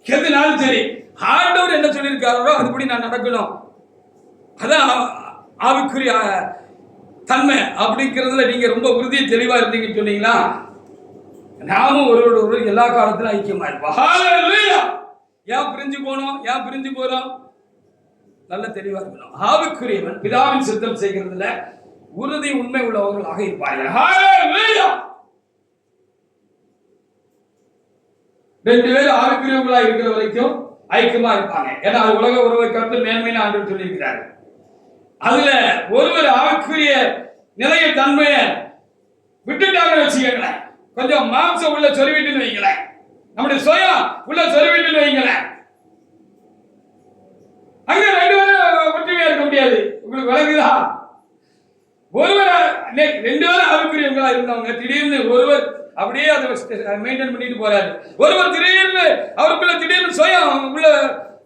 எதுனாலும் சரி ஆண்டவர் என்ன சொல்லியிருக்காரோ அதுபடி நான் நடக்கணும். அதான் ஆவிக்குரிய தன்மை. அப்படிங்கிறதுல நீங்க ரொம்ப உறுதியை தெளிவா இருந்தீங்கன்னு சொன்னீங்களா, நாமும் ஒருவரோட ஒருவர் எல்லா காலத்திலும் ஐக்கியமா இருப்போம். ஹalleluya. ஏன் பிரிஞ்சு போனோம், ஏன் பிரிஞ்சு போறோம், நல்ல தெளிவா இருக்கணும். ஆவிக்குரியவன் பிதாவின் சித்தம் செய்கிறதுல உறுதி உண்மை உள்ளவர்களாக இருப்பார்கள். ஹalleluya. ரெண்டு பேரும் ஆவிக்குரியவங்களா இருக்கிற வரைக்கும் ஐக்கியமா இருப்பாங்க. ஏன்னா அது உலக உறவை கருத்து மேன்மைன்னு ஆண்டவர் சொல்லியிருக்கிறாரு. அதுல ஒருவர் ஆவிக்குரிய நிலைய தன்மையை விட்டுட்டாங்கன்னு வச்சுக்கங்களேன், கொஞ்சம் மாம்சம் உள்ள சொருவிட்டுன்னு வைங்களேன், நம்முடைய சுயம் உள்ள சொருவிட்டுன்னு வைங்களேன், அங்க ரெண்டு பேரும் ஒற்றுமையா இருக்க முடியாது. உங்களுக்கு விளங்குதா? ஒருவர் ரெண்டு பேரும் ஆவிக்குரியவங்களா இருந்தவங்க திடீர்னு ஒருவர் அப்படியே அதை மெயின்டைன் பண்ணிட்டு போறாரு, ஒருவர் திடீர்னு அவருக்குள்ள திடீர்னு சுயம் உள்ள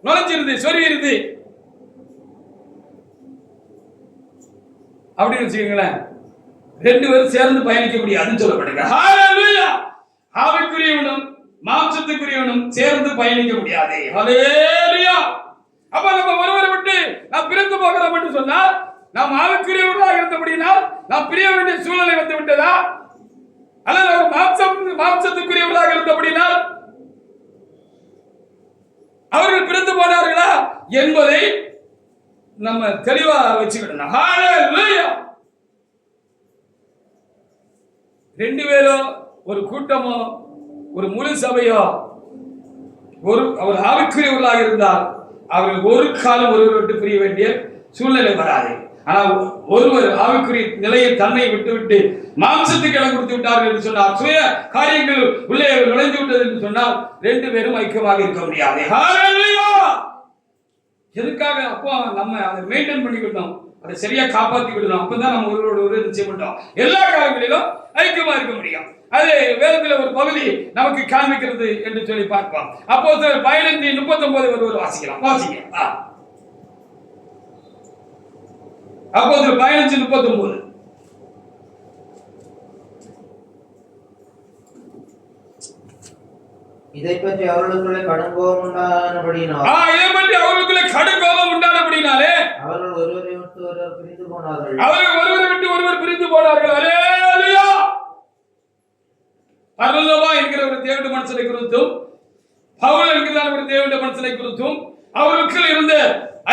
நுழைஞ்சிருது, சொருவிருது அப்படின்னு வச்சுக்கோங்களேன், ரெண்டு பேரும் சேர்ந்து பயணிக்க முடியாதுன்னு சொல்லப்படுங்க. ஆவிக்குரியவனும் மாம்சத்துக்குரியவனும் சேர்ந்து பயணிக்க முடியாது. ஹல்லேலூயா. அப்ப நம்ம ஒருவரை விட்டு நான் பிரிந்து போகிறோம் என்று சொன்னால், நாம் ஆவிக்குரியவர்களாக இருந்தபடினால் நாம் பிரிய வேண்டிய சூழ்நிலை வந்து விட்டதா, அல்லது மாம்சத்துக்குரியவர்களாக இருந்தபடினால் அவர்கள் பிரிந்து போனார்களா என்பதை நம்ம தெளிவா வச்சுக்கிடணும். ஹல்லேலூயா. ரெண்டு பேரோ ஒரு கூட்டமோ ஒரு முழு சபையோ அவர் ஆவிக்குரியவர்களாக இருந்தால் அவர்கள் ஒரு காலம் ஒருவர் விட்டு பிரிய வேண்டிய சூழ்நிலை வராது. ஆனால் ஒருவர் ஆவிக்குரிய நிலையை தன்னை விட்டுவிட்டு மாம்சத்துக்கு இடம் கொடுத்து விட்டார்கள் என்று சொன்னார், சுய காரியங்கள் உள்ளே நுழைந்து விட்டது என்று சொன்னால் ரெண்டு பேரும் ஐக்கியமாக இருக்க முடியாது. எதுக்காக? அப்போ நம்ம அதை மெயின்டைன் பண்ணிக்கிட்டோம், அதை சரியா காப்பாற்றி விடணும். அப்பதான் நம்ம ஒருவரோட ஒரு நிச்சயம் பண்ணோம், எல்லா காலங்களிலும் ஐக்கியமா இருக்க முடியும். அது வேதத்துல ஒரு பகுதி நமக்கு காண்பிக்கிறது என்று சொல்லி பார்ப்போம். அப்போஸ்தலர் 15:39 ஒருவர் வாசிக்கலாம். அப்போஸ்தலர் 15:39. இதை பற்றி அவர்களுக்குள்ளே கடும் கோபம் உண்டானபடினாலே அவர்கள் ஒருவரை விட்டு ஒருவர் பிரிந்து போனார்கள். அல்லேலூயா. பர்னபா என்கிற ஒரு தேவனுடைய மனுஷனை குறித்தும் பவுல் என்கிற ஒரு தேவனுடைய மனுஷனை குறித்தும் அவர்களுக்கு இருந்த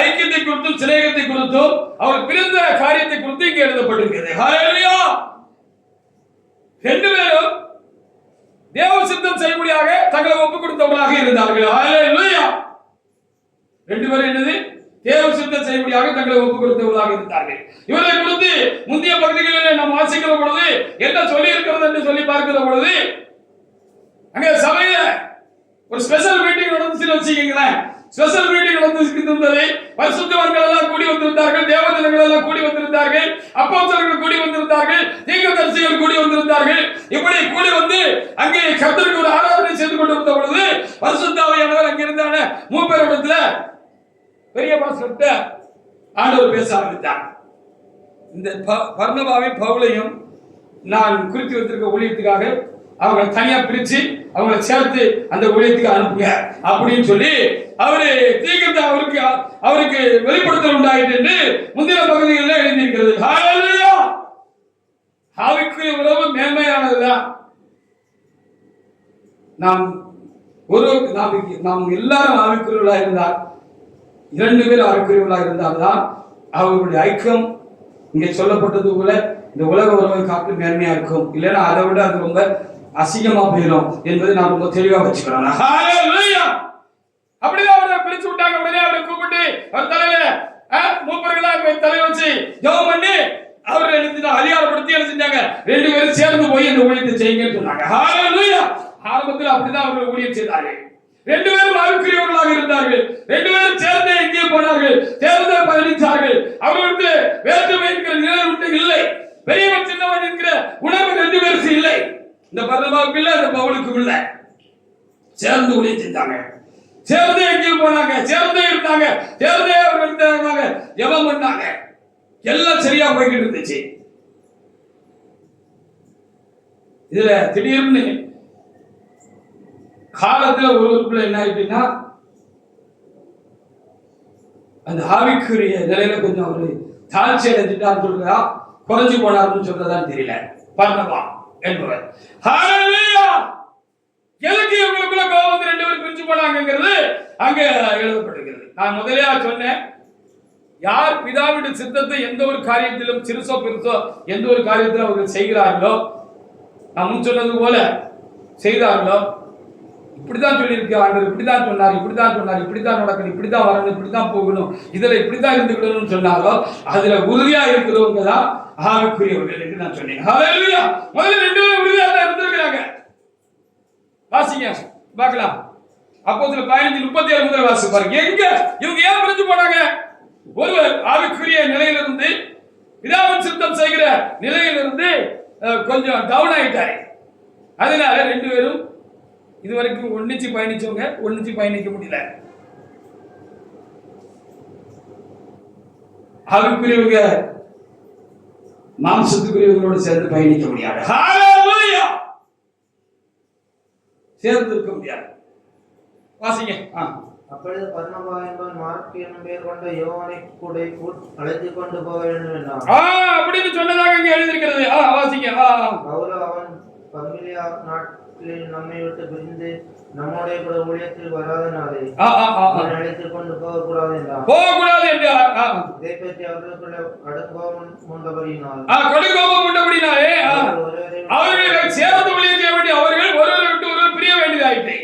ஐக்கியத்தை குறித்தும் சிநேகத்தை குறித்தும் அவர் பிரிந்த காரியத்தை குறித்து இங்கே எழுதப்பட்டிருக்கிறது. ஹல்லேலூயா. ரெண்டு பேரும் தேவ சித்தம் செய்யும்படியாக தங்களை ஒப்புக் கொடுத்தவர்களாக இருந்தார்கள். ஹல்லேலூயா. ரெண்டு பேரும் என்னது? தேவ சித்தம் செய்யும்படியாக தங்களை ஒப்புக் கொடுத்தவர்களாக இருந்தார்கள். இவரை குறித்து முந்தைய பகுதிகளில் நாம் வாசிக்கிற பொழுது என்ன சொல்லி இருக்கிறது என்று சொல்லி பார்க்கிற பொழுது, அங்கே சபையில ஒரு ஸ்பெஷல் மீட்டிங் நடந்துச்சுன்னு வச்சுக்கீங்களேன். ஸ்பெஷல் மீட்டிங் நடந்திருந்ததை பரிசுத்தவான்கள் எல்லாம் கூடி வந்திருந்தார்கள், தேவதூதர்கள் எல்லாம் கூடி வந்திருந்தார்கள், அப்போஸ்தலர்கள் கூடி வந்திருந்தார்கள், தீர்க்கதரிசிகள் கூடி வந்திருந்தார்கள். இப்படி கூடி வந்து அங்கே கர்த்தருக்கு ஒரு ஆராதனை செய்து கொண்டிருந்த பொழுது பரிசுத்த ஆவியானவர் அங்கே இருந்தான மூப்பரிடத்துல பெரிய பாஸ்டர்ட்ட ஆண்டவர் பேச ஆரம்பித்தார். இந்த பர்னபாவையும் பவுலையும் நான் குறித்து வைத்திருக்க ஊழியத்துக்காக அவங்களை தனியா பிரிச்சு அவங்களை சேர்த்து அந்த ஊழியத்துக்கு அனுப்புங்க அப்படின்னு சொல்லி அவரு தீர்க்கத்தை அவருக்கு வெளிப்படுத்தல் உண்டாயிட்டு என்று முந்தின பகுதிகளில் எழுதியிருக்கிறது. ஹல்லேலூயா. ஆவிக்குரிய உறவு மேன்மையானதுதான். நாம் எல்லாரும் ஆவிக்குரியவர்களாக இருந்தால், இரண்டு பேர் ஆவிக்குரியவர்களாக இருந்தால்தான் அவர்களுடைய ஐக்கியம் இங்கே சொல்லப்பட்டது போல இந்த உலக உறவை காட்டு மேன்மையா இருக்கும். இல்லைன்னா அதை விட அது ரொம்ப அசிங்கமா போயிடும் என்பதை நான் ரொம்ப தெளிவா வச்சுக்கிறேன். அப்படிதான் அவரை பிரிச்சு விட்டாங்க. உடனே அவரை கூப்பிட்டு அவர் தலையில மூப்பர்களா தலை வச்சு ஜெபம் பண்ணி அவரை அதிகாரப்படுத்தி எழுதிட்டாங்க. ரெண்டு பேரும் சேர்ந்து போய் இந்த ஊழியத்தை செய்யுங்கன்னு சொன்னாங்க. ஆரம்பத்தில் அப்படிதான் அவர்கள் ஊழியம் செய்தார்கள். ரெண்டு பேரும் ஆவிக்குரியவர்களாக இருந்தார்கள். ரெண்டு பேரும் சேர்ந்தே எங்கே போனார்கள், சேர்ந்தே பயணித்தார்கள். அவர்களுக்கு வேற்றுமை என்கிற நிலை இல்லை, பெரியவன் சின்னவன் என்கிற உணர்வு ரெண்டு பேருக்கு இல்லை. இந்த பர்னபாவுக்கு இல்லை, இந்த பவுலுக்கு இல்லை. சேர்ந்து ஊழியம் செஞ்சாங்க, சேர்ந்தே எங்கே போனாங்க, சேர்ந்தே இருந்தாங்க, சேர்ந்தே அவர்கள் ஜெபம் பண்ணாங்க. எல்லாம் சரியா போய்கிட்டு இருந்துச்சு. இதுல திடீர்னு காலத்துல ஒருவருக்குள்ள என்ன ஆயிட்டுன்னா, அந்த ஆவிக்குரிய நிலையில கொஞ்சம் அவரு தாழ்ச்சி அடைஞ்சிட்டான்னு சொல்றா, குறைஞ்சு போனாருன்னு சொல்றதான்னு தெரியல. பர்னபா என்பவர் எதுக்கு இவங்களுக்குள்ள கோபம் ரெண்டு பேரும் பிரிஞ்சு போனாங்கிறது அங்க எழுதப்பட்டிருக்கிறது. நான் முதலே சொன்னேன், யார் பிதாவின் சித்தத்தை எந்த ஒரு காரியத்திலும் சிறுசோ பெருசோ எந்த ஒரு காரியத்திலும் அவர்கள் செய்கிறார்களோ, நான் முன் சொன்னது போல செய்தார்களோ, இப்படிதான் சொல்லியிருக்கு ஆண்டவர், இப்படிதான் சொன்னார், இப்படிதான் சொன்னார், இப்படித்தான் நடக்கணும், இப்படித்தான் வரணும், இப்படித்தான் போகணும், இதுல இப்படித்தான் இருந்துக்கணும்னு சொன்னாலோ அதுல உறுதியா இருக்கிறவங்க தான் ஆவிக்குரியவர்கள் என்று நான் சொன்னேன். ஹல்லேலூயா. முதல்ல 2 பேரும் உறுதியா தான் இருந்திருக்கிறாங்க. வாசிங்க பார்க்கலாம். அப்போஸ்தலர் 15:37 முதல் வாசி பாருங்க. எங்க இவங்க ஏன் பிரிஞ்சு போனாங்க? ஒருவர் ஆவிக்குரிய நிலையிலிருந்து பிதாவின் சித்தம் செய்கிற நிலையிலிருந்து கொஞ்சம் டவுன் ஆயிட்டாரு. அதனால 2 பேரும் இதுவரைக்கும் ஒன்னிச்சு பயணிச்சவங்க ஒன்னிச்சு பயணிக்க முடியல. ஆவிக்குரியவங்க மாம்சத்துக்குரியவங்களோடு சேர்ந்து பயணிக்க முடியாது. ஹல்லேலூயா. சேர்ந்து இருக்க முடியாது. வாசிங்க. அப்பொழுது பர்னபா என்பவன் மார்க்கு என்னும் பெயர் கொண்ட யோவானை கூட அழைத்து கொண்டு போக வேண்டும் என்றான். அப்படின்னு சொன்னதாக இங்க எழுதியிருக்கிறது. வாசிங்க. பவுல் அவன் பம்பிலியா நாட்டில் நம்மை விட்டு பிரிந்து நம்முடைய கூட ஊழியத்தில் வராதனாலே அழைத்து கொண்டு போகக்கூடாது என்றான். இதை பற்றி அவர்களுக்குள்ள கடுங்கோபம் உண்டபடியினால் அவர்கள் சேர்ந்து ஊழியம் செய்ய வேண்டிய அவர்கள் ஒருவரை விட்டு ஒருவர் பிரிய வேண்டியதாயிற்று.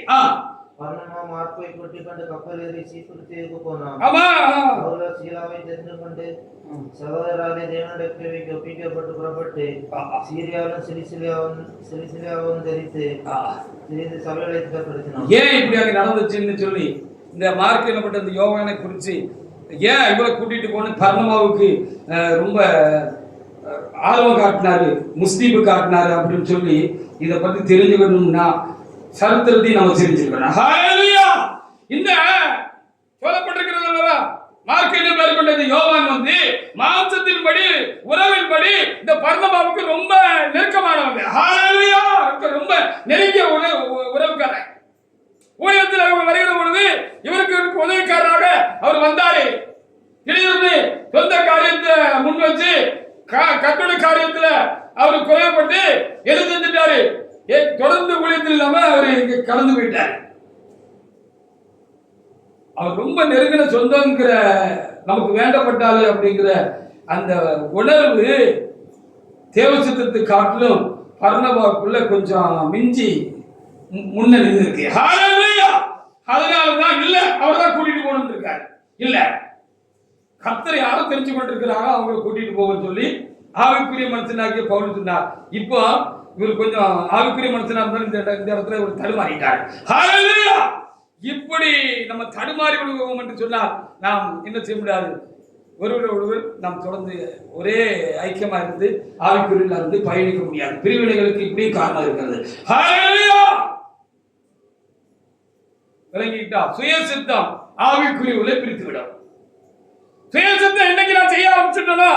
பர்னபா மார்க்கை கூட்டிக் கொண்டு கப்பல் ஏறி சீப்புருத்தேவுக்கு போனான். பவுல் சீலாவை தெரிந்து கொண்டு சகோதரராகிய தேவனிடத்தில் ஒப்பிக்கப்பட்டு புறப்பட்டு சீரியாவும் சிலிசிலியாவும் தெரித்து சபைகளை திட்டப்படுத்தினான். ஏன் இப்படியாக நடந்துச்சுன்னு சொல்லி இந்த மார்க் என்னப்பட்ட இந்த யோவானை குறித்து ஏன் இவரை கூட்டிட்டு போன பர்னபாவுக்கு ரொம்ப ஆர்வம் காட்டினாரு, முஸ்தீபு காட்டினாரு அப்படின்னு சொல்லி இதை பத்தி தெரிஞ்சுக்கணும்னா சரித்திரத்தையும் நம்ம தெரிஞ்சுக்கணும். ஹல்லேலூயா. இந்த சொல்லப்பட்டிருக்கிறது அல்லவா, மார்க் என்ன பேர் கொண்ட இந்த யோவான் வந்து மாம்சத்தின்படி உறவின்படி இந்த பர்னபாவுக்கு ரொம்ப நெருக்கமானவங்க. ஹல்லேலூயா. ரொம்ப நெருங்கிய உறவுக்காரன். ஊழியத்தில் அவங்க வருகிற பொழுது இவருக்கு உதவிக்காரராக அவர் வந்தாரு. திடீர்னு சொந்த காரியத்தை முன் வச்சு கட்டட காரியத்துல அவர் குறையப்பட்டு எது செஞ்சுட்டாரு, தொடர்ந்து ஊழியத்தில் இல்லாம அவரு கடந்து போயிட்டார். அவர் ரொம்ப நெருங்கின சொந்தங்கிற நமக்கு வேண்டப்பட்டாரு அப்படிங்கிற அந்த உணர்வு தேவசித்தத்தை காட்டிலும் பர்னபாவுக்குள்ள கொஞ்சம் மிஞ்சி முன்ன நின்று இருக்கு. அதனாலதான் இல்ல அவர் தான் கூட்டிட்டு போகணும் இருக்காரு. இல்ல கர்த்தர் யாரும் தெரிஞ்சு கொண்டிருக்கிறாங்க அவங்களை கூட்டிட்டு போகன்னு சொல்லி ஆவிக்குரிய மனுஷனாகிய பவுல் சொன்னார். இப்போ இவர் கொஞ்சம் ஆவிக்குரிய மனுஷனா இருந்தாலும் இந்த இடத்துல ஒரு தடுமாறிட்டார். ஹல்லேலூயா. இப்படி நம்ம தடுமாறி விடுவோம் என்று சொன்னால் நாம் என்ன செய்ய முடியாது. ஒருவர் நாம் தொடர்ந்து ஒரே ஐக்கியமா இருந்து ஆவிக்குரியல இருந்து பயணிக்க முடியாது. பிரிவினைகளுக்கு இப்படி காரணம் இருக்கிறது. ஹல்லேலூயா. விளங்கிட்டா? சுயசித்தம் ஆவிக்குரியவர்களை பிரித்து விடும். சுயசித்தம் என்னைக்கு நான் செய்ய ஆரம்பிச்சுட்டேன்னா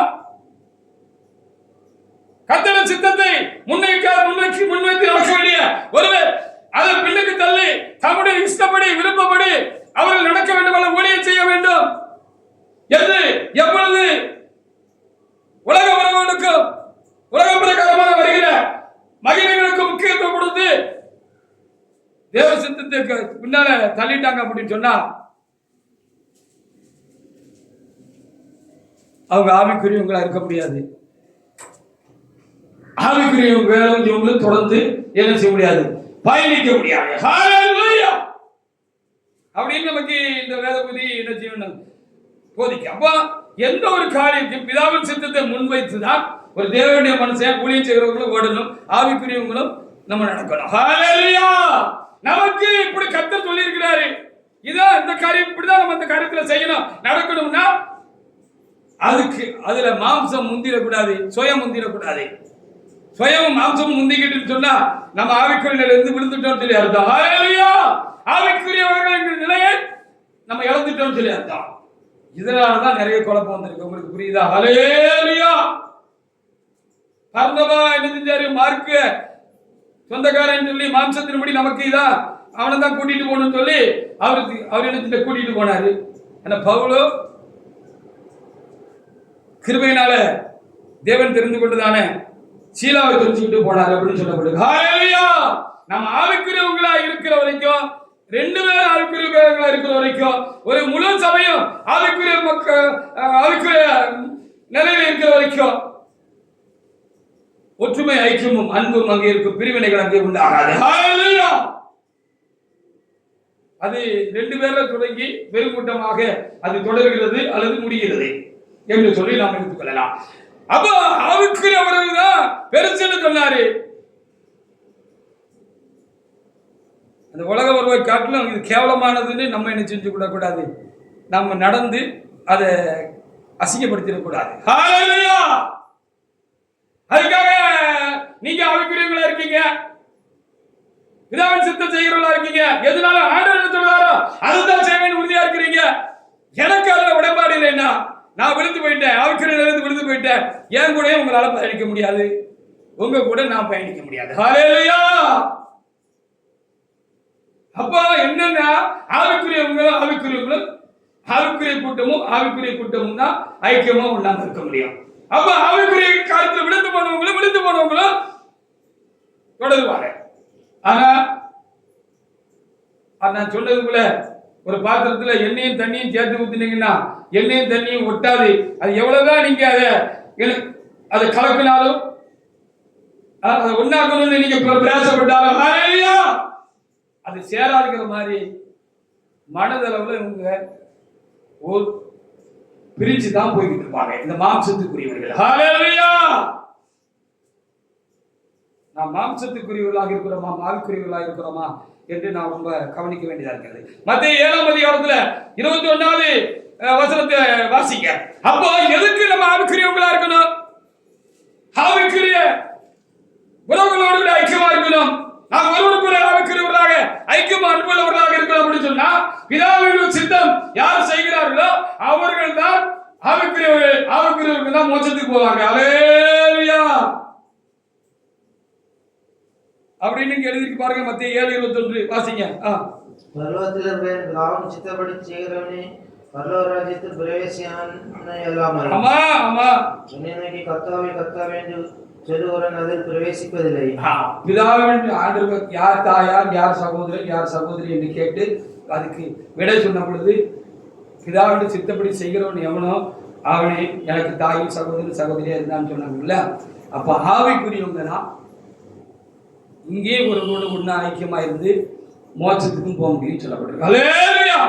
கர்த்தரின் சித்தத்தை முன்வைத்து நடக்க வேண்டிய ஒருவர் அதை பின்னுக்கு தள்ளி தம்முடைய இஷ்டப்படி விருப்பப்படி அவர்கள் நடக்க வேண்டும், ஊழியம் செய்ய வேண்டும் என்று எப்பொழுது உலக உறவுகளுக்கும் உலக பிரகாரமாக வருகிற மகிமைகளுக்கு முக்கியத்துவம் கொடுத்து தேவ சித்தத்திற்கு பின்னால தள்ளிட்டாங்க அப்படின்னு சொன்னா அவங்க ஆவிக்குரியவங்களா இருக்க முடியாது. ஆவிக்குரியவங்களும் தொடர்ந்து என்ன செய்ய முடியாது, பயணிக்க முடியாது. ஹல்லேலூயா. அப்படின்னு நமக்கு இந்த வேத பகுதி என்ன செய்யணும், போதிக்க. அப்ப எந்த ஒரு காரியத்தையும் பிதாவின் சித்தத்தை முன்வைத்துதான் ஒரு தேவனுடைய மனுஷன் ஊழியம் செய்கிறவங்களும் ஓடணும், ஆவிக்குரியவங்களும் நம்ம நடக்கணும். ஹல்லேலூயா. நமக்கு இப்படி கர்த்தர் சொல்லி இருக்கிறாரு, இதான் இந்த காரியம், இப்படிதான் நம்ம இந்த காரியத்துல செய்யணும் நடக்கணும்னா அதுக்கு அதுல மாம்சம் முந்திரக்கூடாது, சுயம் முந்திரக்கூடாது. சுயமும் மாம்சமும் முந்திக்கிட்டு சொன்னா நம்ம ஆவிக்குரிய இருந்து விழுந்துட்டோம் சொல்லி அர்த்தம். ஹல்லேலூயா. ஆவிக்குரியவர்கள் நிலையை நம்ம இழந்துட்டோம் சொல்லி அர்த்தம். இதனாலதான் நிறைய குழப்பம் வந்திருக்கு. உங்களுக்கு புரியுதா? ஹல்லேலூயா. பர்னபா என்ன செஞ்சாரு, மார்க்கு சொந்தக்காரன் சொல்லி மாம்சத்தின்படி நமக்கு இதான் அவனை தான் கூட்டிட்டு போகணும்னு சொல்லி அவர் என்ன கூட்டிட்டு போனாரு. ஆனா பவுலோ கிருபையினால தேவன் தெரிந்து கொண்டுதானே சீலாவை தெரிஞ்சுக்கிட்டு போனார் அப்படின்னு சொல்லப்படுது. ஹல்லேலூயா. நம்ம ஆவிக்குரியவங்களா இருக்கிற வரைக்கும், 2 பேரும் ஆவிக்குரியவங்களா இருக்கிற வரைக்கும், ஒரு முழு சபையும் ஆவிக்குரிய நிலையில இருக்கிற வரைக்கும் ஒற்றுமை ஐக்கியமும் அன்பும் அங்கே இருக்கும், பிரிவினைகள் அங்கே உண்டாகாது. ஹல்லேலூயா. அது 2 பேர்ல தொடங்கி பெருங்கூட்டமாக அது தொடர்கிறது அல்லது முடிகிறது என்று சொல்லி நாம் எடுத்துக்கொள்ளலாம். அப்ப ஆவிக்குரியவர்கள் தான் பெருசுன்னு சொன்னாரு. அந்த உலக உறவை காட்டிலும் இது கேவலமானதுன்னு நம்ம என்ன செஞ்சு கூடாது, நம்ம நடந்து அதை அசிங்கப்படுத்திடக்கூடாது. அதுக்காக நீங்க ஆவிக்குரியவங்களா இருக்கீங்க, பிதாவின் சித்தம் செய்கிறவங்களா இருக்கீங்க, எதனால ஆண்டவர் சொல்றாரோ அதுதான் செய்வேன்னு உறுதியா இருக்கிறீங்க. எனக்கு அதுல உடன்பாடு இல்லைன்னா நான் விழுந்து போயிட்டேன், ஆவிக்குரியவர்களிருந்து விழுந்து போயிட்டேன், என் கூட உங்களால பயணிக்க முடியாது, உங்க கூட நான் பயணிக்க முடியாது. ஹல்லேலூயா. அப்ப என்னன்னா ஆவிக்குரியவங்களும் ஆவிக்குரிய கூட்டமும் தான் ஐக்கியமா ஒண்ணாம இருக்க முடியும். அப்ப ஆவிக்குரிய காலத்துல விழுந்து போனவங்களும் தொடருவாங்க. ஆனா நான் சொன்னது போல ஒரு பாத்திரத்துல எண்ணெயும் தண்ணியும் சேர்த்து ஊத்தினீங்கன்னா எண்ணெயும் தண்ணியும் ஒட்டாது. அது எவ்வளவுதான் நீங்க அதை கலக்கினாலும் அதை ஒன்னாக்கணும்னு நீங்க பிரயாசப்பட்டாலும் அது சேராதுங்கிற மாதிரி மனதளவுல இவங்க ஒரு பிரிச்சு தான் போய்கிட்டு இருப்பாங்க இந்த மாம்சத்துக்குரியவர்கள். ஹல்லேலூயா. நாம் மாம்சத்துக்குரியவர்களாக இருக்கிறோமா ஆவிக்குரியவர்களாக இருக்கிறோமா என்று நாம் ரொம்ப கவனிக்க வேண்டியதா இருக்கிறது. மத்தேயு 7ஆம் அதிகாரத்துல 21வது வசனத்தை வாசிங்க. அப்போ எதுக்கு நம்ம ஆவிக்குரியவர்களா இருக்கணும்? ஆவிக்குரிய உறவுகளோடு கூட ஐக்கியமா இருக்கணும். நாம் ஒருவருக்கு ஆவிக்குரியவர்களாக ஐக்கியமா அன்புள்ளவர்களாக இருக்கணும் அப்படின்னு சொன்னா பிதாவின் சித்தம் யார் செய்கிறார்களோ அவர்கள் தான் ஆவிக்குரியவர்கள் தான் மோட்சத்துக்கு போவாங்க. ஹல்லேலூயா அப்படின்னு எழுதிருக்கு பாருங்க. மத்தேயு 7:21 வாசிங்க. பரலோகத்தில் பிதாவின் சித்தப்படி செய்கிறவனே பரலோக ராஜ்யத்தில் பிரவேசியான் எல்லாமல். ஆமா ஆமா. என்னை நோக்கி கர்த்தாவே கர்த்தாவே என்று சொல்லுகிறவன் அதில் பிரவேசிப்பதில்லை. பிதாவின் ஆண்டவர் யார் தாயார் யார் சகோதரன் யார் சகோதரி என்று கேட்டு அதுக்கு விடை சொன்ன பொழுது பிதாவின் சித்தப்படி செய்கிறவன் எவனோ அவனே எனக்கு தாயும் சகோதரன் சகோதரியா இருந்தான்னு சொன்னாங்கல்ல. அப்ப ஆவிக்குரியவங்க தான் இங்கே ஒருவரோடு ஒண்ணா ஐக்கியமா இருந்து மோட்சத்துக்கும் போக முடியும் சொல்லப்படுறது. ஹல்லேலூயா.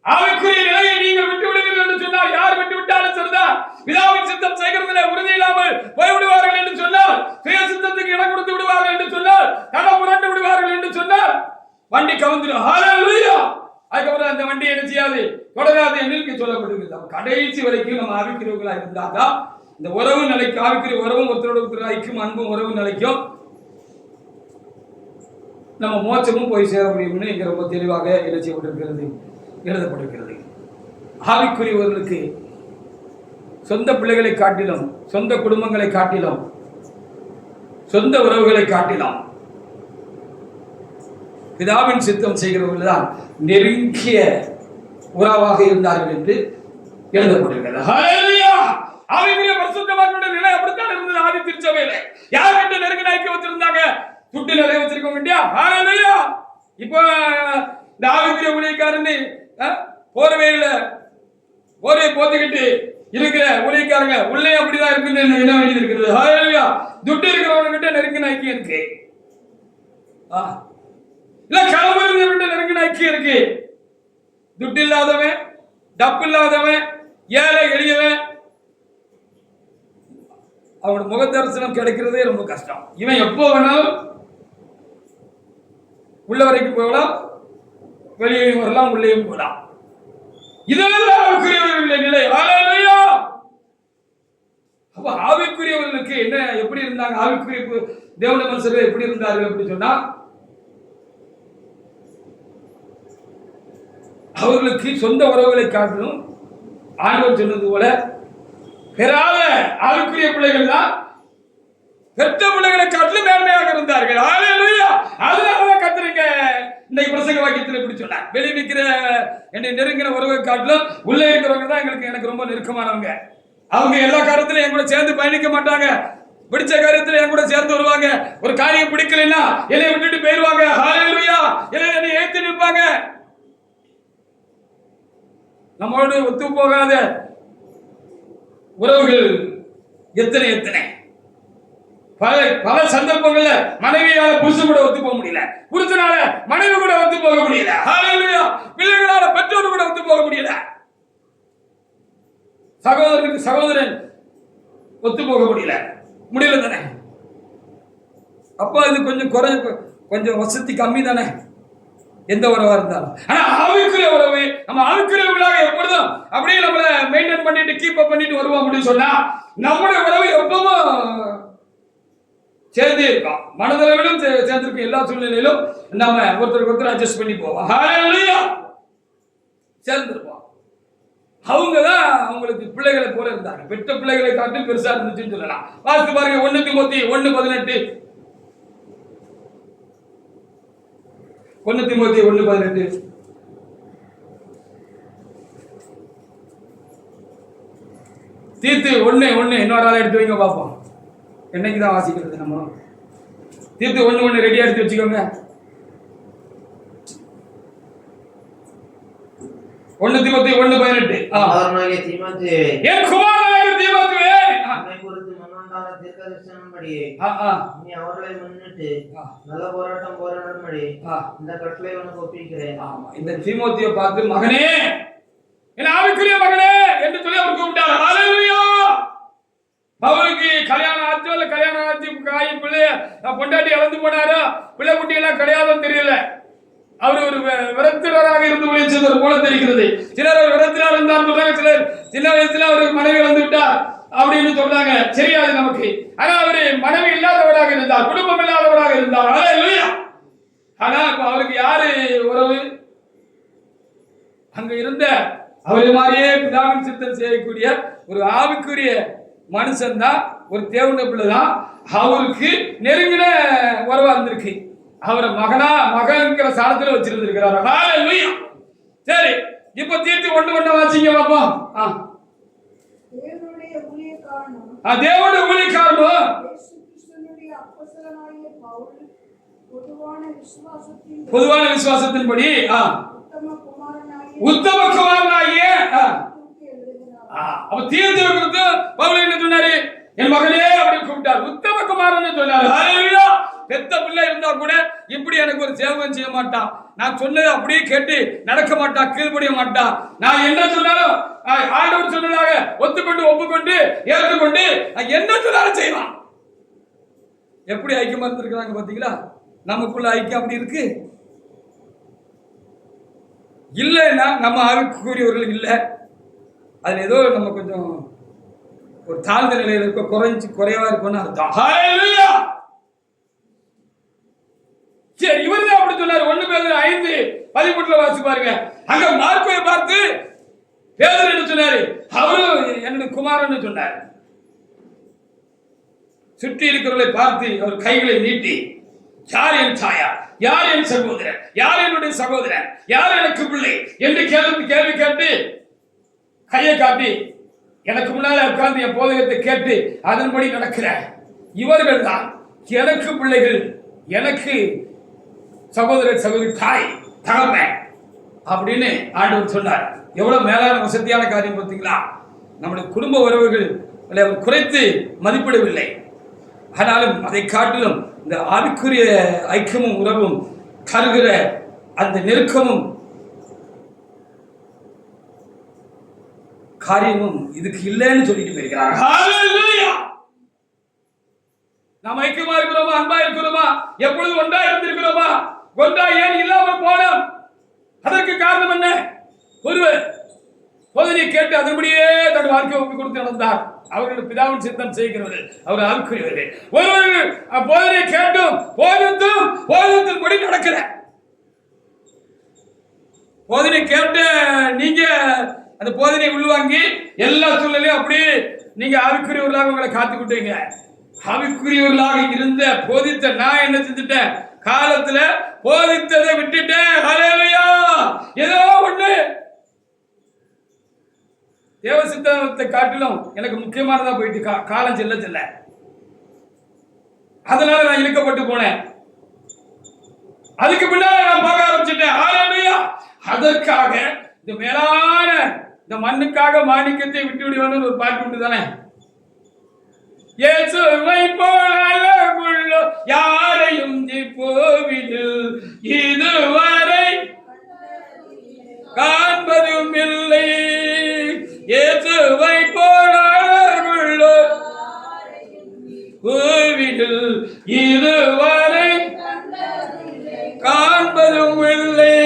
ஆவிக்குரிய நிலையை நீங்கள் விட்டு விடுவீர்கள் என்று சொன்னால் யார் விட்டு விட்டாலும் சரிதான். பிதாவின் சித்தம் செய்கிறதிலே உறுதி இல்லாமல் போய்விடுவார்கள் என்று சொன்னால், சுய சித்தத்துக்கு இடம் கொடுத்து விடுவார்கள் என்று சொன்னால், தடம் புரண்டு விடுவார்கள் என்று சொன்னால் வண்டி கவுந்துடும். ஹல்லேலூயா. அதுக்கப்புறம் அந்த வண்டி என்ன செய்யாது, தொடராது என்று சொல்லப்படுகிறது. கடைசி வரைக்கும் நம்ம ஆவிக்குரியவர்களா இருந்தாதான் இந்த உறவு நிலைக்கும், ஆவிக்குரிய உறவும் ஒருத்தரோட ஒருத்தர் ஐக்கியம் அன்பும் உறவு நிலைக்கும், நம்ம மோட்சமும் போய் சேர முடியும்னு இங்க ரொம்ப தெளிவாக என்ன செய்யப்பட்டிருக்கிறது, எழுதப்பட்டிருக்கிறது. ஆவிக்குரியவர்களுக்கு சொந்த பிள்ளைகளை காட்டிலும், சொந்த குடும்பங்களை காட்டிலும், சொந்த உறவுகளை காட்டிலும் பிதாவின் சித்தம் செய்கிறவர்கள் தான் நெருங்கிய உறவாக இருந்தார்கள் என்று எழுதப்பட்டிருக்கிறது. ஹல்லேலூயா. ஆவிக்குரிய பரிசுத்தவான்களுடைய நிலை அப்படித்தான் இருந்தது ஆதி திருச்சபையில. யார் கிட்ட நெருங்கின ஐக்கியம் வச்சிருந்தாங்க? துட்டு நிறைய வச்சிருக்க வேண்டியா? ஹல்லேலூயா. இப்போ இந்த ஆவிக்குரிய ஊழியக்காரன்னு போர்வையில போர்வை போத்துக்கிட்டு இருக்கிற ஊழியக்காரங்க உள்ளே அப்படிதான் இருக்குன்னு என்ன வேண்டியது இருக்கிறது. ஹல்லேலூயா. துட்டு இருக்கிறவங்க கிட்ட நெருங்கின ஐக்கியம் இருக்கு. இல்ல கிளம்புறவங்க கிட்ட நெருங்கின ஐக்கியம் இருக்கு. துட்டு இல்லாதவன், டப்பு இல்லாதவன், ஏழை எளியவன், அவனோட முகதரிசனம் கிடைக்கிறதே ரொம்ப கஷ்டம். இவன் எப்போ வேணாலும் உள்ள வரைக்கும் போகலாம், வெளியே வரலாம், உள்ளேயும் போகலாம். இதெல்லாம் ஆவிக்குரியவர்களுடைய நிலை. ஹல்லேலூயா. அப்ப ஆவிக்குரியவர்களுக்கு என்ன எப்படி இருந்தாங்க, ஆவிக்குரிய தேவனுடைய மனுஷர்கள் எப்படி இருந்தார்கள் அப்படி சொன்னா, அவர்களுக்கு சொந்த உறவுகளை காட்டிலும் ஆண்டவர் சொன்னது போல பெறாத ஆவிக்குரிய பிள்ளைகள் தான் பெற்ற பிள்ளைகளை காட்டிலும் மேன்மையாக இருந்தார்கள். ஹல்லேலூயா. அதனால கர்த்தருக்கு இந்த பிரசங்க வாக்கியத்தில் இப்படி சொன்னார், வெளியே நிற்கிற என்னை நெருங்கின உறவை காட்டிலும் உள்ளே இருக்கிறவங்க தான் எனக்கு ரொம்ப நெருக்கமானவங்க. அவங்க எல்லா காரியத்திலும் என் கூட சேர்ந்து பயணிக்க மாட்டாங்க, பிடிச்ச காரியத்தில் என் கூட சேர்ந்து வருவாங்க. ஒரு காரியம் பிடிக்கலைன்னா என்னை விட்டுட்டு போயிடுவாங்க. ஹல்லேலூயா. என்னை ஏற்றி நிற்பாங்க. நம்மளோடு ஒத்து போகாத உறவுகள் எத்தனை எத்தனை பல பல சந்தர்ப்பங்கள்ல மனைவியால புருஷன் கூட ஒத்து போக முடியல, புருஷனால மனைவி கூட ஒத்து போக முடியல, ஹalleluya, பிள்ளைகளால பெற்றோர் கூட ஒத்து போக முடியல, சகோதரனுக்கு சகோதரன் ஒத்து போக முடியல தானே. அப்ப அது கொஞ்சம் வசதி கம்மி தானே எந்த உறவா இருந்தாலும். ஆனா ஆவிக்குரிய உறவு, நம்ம ஆவிக்குரியவர்களாக எப்பொழுதும் அப்படியே நம்மள மெயின்டைன் பண்ணிட்டு கீப் அப் பண்ணிட்டு வருவோம் அப்படின்னு சொன்னா நம்முடைய உறவு எப்பவும் சேர்ந்தே இருக்கும், மனதளவிலும் சேர்ந்திருக்கும். எல்லா சூழ்நிலையிலும் நம்ம ஒருத்தருக்கு ஒருத்தர் அட்ஜஸ்ட் பண்ணி போவோம், ஹalleluya, சேர்ந்திருப்போம். அவங்க தான் அவங்களுக்கு பிள்ளைகளை போல இருந்தாங்க, பெற்ற பிள்ளைகளை காட்டிலும் பெருசா இருந்துச்சுன்னு சொல்லலாம். வாசித்து பாருங்க 1 தீமோத்தி 1:18, 1 தீமோத்தி 1:18. தீத்து 1:1 இன்னொரு ஆளை எடுத்து வைங்க பார்ப்போம். என்னைக்கு தான் வாசிக்கிறது நம்ம? தீத்து 1:1 ரெடியா எடுத்து வச்சுக்கோங்க. 1 தீமோத்தி 1:18. குமாரனாகிய தீமோத்தேயுவே, என் குமாரனாகிய தீமோத்தேயுவே, உன்னை குறித்து முன்னுண்டான தீர்க்கதரிசனம்படியே நீ அவர்களை முன்னிட்டு நல்ல போராட்டம் போராடும்படி இந்த கட்டளை உனக்கு ஒப்பிக்கிறேன். இந்த தீமோத்தியை பார்த்து மகனே, என் ஆவிக்குரிய மகனே என்று சொல்லி அவர் கூப்பிட்டார், ஹalleluya. அவருக்கு கல்யாணம் ஆச்சோ இல்ல கல்யாணம் ஆச்சு காய் பிள்ளைய பொண்டாட்டி இழந்து போனாரோ, பிள்ளை குட்டி எல்லாம் கிடையாதுன்னு தெரியல. அவர் ஒரு விரத்தினராக இருந்து முயற்சித்தவர் போல தெரிகிறது. சிலர் அவர் விரத்தினர் இருந்தார் சொல்றாங்க, சிலர் சின்ன வயசுல அவருக்கு மனைவி வந்து விட்டார் அப்படின்னு சொல்றாங்க. சரியாது நமக்கு. ஆனா அவரு மனைவி இல்லாதவராக இருந்தார், குடும்பம் இல்லாதவராக இருந்தார், ஹalleluya. ஆனா இப்ப அவருக்கு யாரு உறவு? அங்க இருந்த அவரு மாதிரியே பிதாவின் சித்தம் செய்யக்கூடிய ஒரு ஆவிக்குரிய மனுஷன் தான், ஒரு தேவனுடைய பிள்ளை தான். அவருக்கு நெருங்கின உறவா இருந்திருக்கு. அவரை மகன்கிற சாணத்துல வச்சிருந்திருக்கிறார், ஹalleluya. சரி, இப்ப தீர்த்து 1:1 வாசிங்க பாப்போம். தேவனுடைய ஊழியக்காரனும் தேவனுடைய ஊழியக்காரனும் இயேசு கிறிஸ்துவினுடைய அப்போஸ்தலனாகிய பவுல் பொதுவான விசுவாசத்தின்படி உத்தம குமாரனாகிய அப்ப தீர்த்து குறித்து பவுல் என்ன சொன்னாரு? என் மகனே அப்படி கூப்பிட்டார், உத்தம குமாரன் சொன்னார், ஹalleluya. பெத்த பிள்ளை இருந்தா கூட இப்படி எனக்கு ஒரு சேவகம் செய்ய மாட்டான், நான் சொன்னதை அப்படியே கேட்டு நடக்க மாட்டான், கீழ்படிய மாட்டான். நான் என்ன சொன்னாலும் ஆண்டவர் சொன்னதாக ஒத்துக்கொண்டு ஒப்புக்கொண்டு ஏற்றுக்கொண்டு என்ன சொன்னாலும் செய்வான். எப்படி ஐக்கியமா இருந்திருக்கிறாங்க பாத்தீங்களா? நமக்குள்ள ஐக்கியம் அப்படி இருக்கு இல்லைன்னா நம்ம ஆவிக்குரியவர்கள் இல்லை, அதுல ஏதோ நம்ம கொஞ்சம் ஒரு தாழ்ந்த நிலையில இருக்க, குறைவா இருக்கும்னு அர்த்தம். ஹalleluya. சரி, இவர் தான் அப்படி சொன்னார். 1 பேதுரு 5:13 வாசி பாருங்க. அங்க மார்க்கோவை பார்த்து பேதுரு என்ன சொன்னாரு? அவரு என்னுடைய குமாரன் சொன்னார். சுற்றி இருக்கிறவர்களை பார்த்து அவர் கைகளை நீட்டி, யார் என் தாயார், யார் என் சகோதரன், யார் என்னுடைய சகோதரன், யார் எனக்கு பிள்ளை என்று கேள்வி கேட்டு கையை காட்டி எனக்கு முன்னால உட்கார்ந்து என் போதகத்தை கேட்டு அதன்படி நடக்கிற இவர்கள் தான் எனக்கு பிள்ளைகள், எனக்கு சகோதரர் சகோதரி, தாய் தகப்பன் அப்படின்னு ஆண்டவர் சொன்னார். எவ்வளவு மேலான வசதியான காரியம் பார்த்தீங்களா? நம்முடைய குடும்ப உறவுகள் குறைத்து மதிப்பிடவில்லை. ஆனாலும் அதை காட்டிலும் இந்த ஆவிக்குரிய ஐக்கியமும் உறவும் தருகிற அந்த நெருக்கமும் காரியமும் இதுக்கு இல்லைன்னு சொல்லிட்டு போயிருக்கிறாங்க. நாம் ஐக்கியமா இருக்கிறோமா, அன்பா இருக்கிறோமா, எப்பொழுது ஒன்றா இருந்திருக்கிறோமா, ஒன்றா ஏன் இல்லாமல் போனோம்? அதற்கு காரணம் என்ன? ஒருவர் போதனை கேட்டு அதன்படியே தன் வாழ்க்கை ஒப்புக் கொடுத்து நடந்தார். அவர்கள் பிதாவின் சித்தம் செய்கிறவர்கள், அவர் ஆவிக்குரியவர்கள். ஒருவர் போதனை கேட்டும் போதத்தின்படி நடக்கிற போதனை கேட்டு நீங்க அந்த போதனை உள்வாங்கி எல்லா சூழ்நிலையும் அப்படியே நீங்க ஆவிக்குரியவர்களாக உங்களை காத்துக்கிட்டீங்க. ஆவிக்குரியவர்களாக இருந்த போதித்த நான் என்ன செஞ்சுட்டேன்? காலத்துல போதித்ததை விட்டுட்டேன். ஹல்லேலூயா. ஏதோ ஒண்ணு தேவ சித்தத்தை காட்டிலும் எனக்கு முக்கியமானதா போயிட்டு காலம் செல்ல அதனால நான் இழுக்கப்பட்டு போனேன். அதுக்கு பின்னால நான் பார்க்க ஆரம்பிச்சுட்டேன். ஹல்லேலூயா. அதற்காக இந்த மேலான இந்த மண்ணுக்காக மாணிக்கத்தை விட்டு விடுவான்னு ஒரு பாட்டு உண்டு தானே? இயேசுவை போல அழகுள்ள யாரையும் இப்போவிடில் இதுவரை காண்பதும் இல்லை. இயேசுவை போல அழகுள்ள கோவிடில் இதுவரை காண்பதும் இல்லை.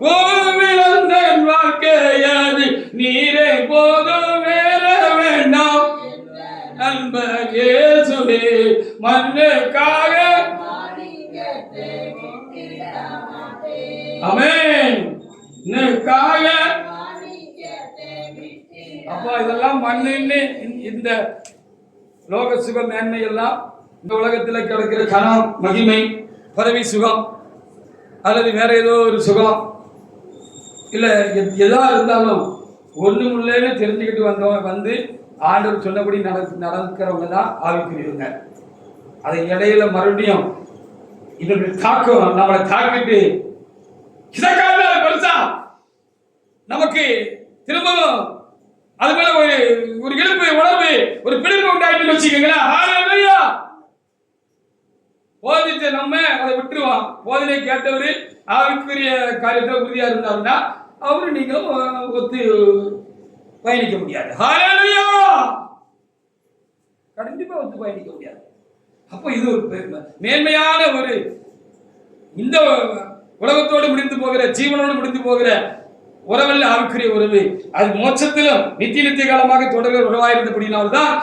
கோவிலந்தன் வாழ்க்கையது நீரை போதும் வேற வேண்டாம். நண்பர் இயேசுவே மண்ணுக்காக ஆமென். இன்னுக்காக அப்பா இதெல்லாம் மண்ணுன்னு இந்த லோக சுக மேன்மை எல்லாம் இந்த உலகத்தில் கிடைக்கிற கனம் மகிமை பதவி சுகம் அல்லது வேற ஏதோ ஒரு சுகம் இல்ல எதா இருந்தாலும் ஒண்ணுமில்லைன்னு தெரிஞ்சுக்கிட்டு வந்து ஆண்டவர் சொன்னபடி நடக்கிறவங்க தான் ஆவிக்குரியவங்க. அதை இடையில மறுபடியும் இதனுடைய தாக்கம் நம்மளை தாக்கிட்டு இதற்காக பெருசா நமக்கு திரும்பவும் அது மேல ஒரு இழுப்பு உணர்வு ஒரு பிடிப்பு உண்டாயிட்டு வச்சுக்கோங்களேன். போதிச்ச நம்ம அதை விட்டுருவோம். போதனை கேட்டவரு ஆவிக்குரிய காரியத்தில் உறுதியா இருந்தாருன்னா அவரு நீங்களும் ஒத்து பயணிக்க முடியாது. கண்டிப்பா ஒத்து பயணிக்க முடியாது. அப்போ இது ஒரு மேன்மையான ஒரு இந்த உலகத்தோடு முடிந்து போகிற ஜீவனோடு முடிந்து போகிற உறவல்ல ஆவிக்குரிய உறவு. அது மோட்சத்திலும் நித்திய காலமாக தொடர்கிற உறவாயிருந்தபடினால்தான்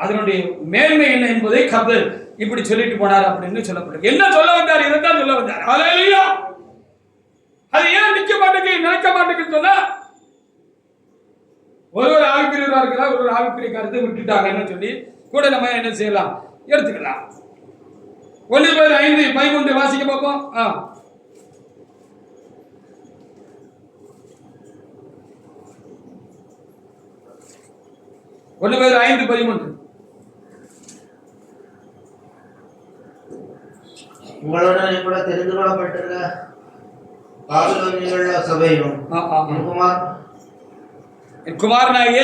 அதனுடைய மேன்மை என்ன என்பதை கர்த்தர் இப்படி சொல்லிட்டு போனார் அப்படின்னு சொல்லப்பட்டிருக்கு. என்ன சொல்ல வந்தார்? இதைத்தான் சொல்ல வந்தார். ஹல்லேலூயா. அது ஏன் நிக்க மாட்டேங்குது நினைக்க மாட்டேங்குன்னு சொன்னா ஒரு ஆவிக்குரியவரா இருக்கிறா ஒரு ஆவிக்குரிய கருத்தை விட்டுட்டாங்கன்னு சொல்லி கூட நம்ம என்ன செய்யலாம் எடுத்துக்கலாம். 1 Peter 5:13 வாசிக்க பார்ப்போம். 1 Peter 5:13 உங்களுடன் கூட தெரிந்து கொள்ளப்பட்டிருக்க பாபிலோனிலுள்ள சபையும் குமாரனாகிய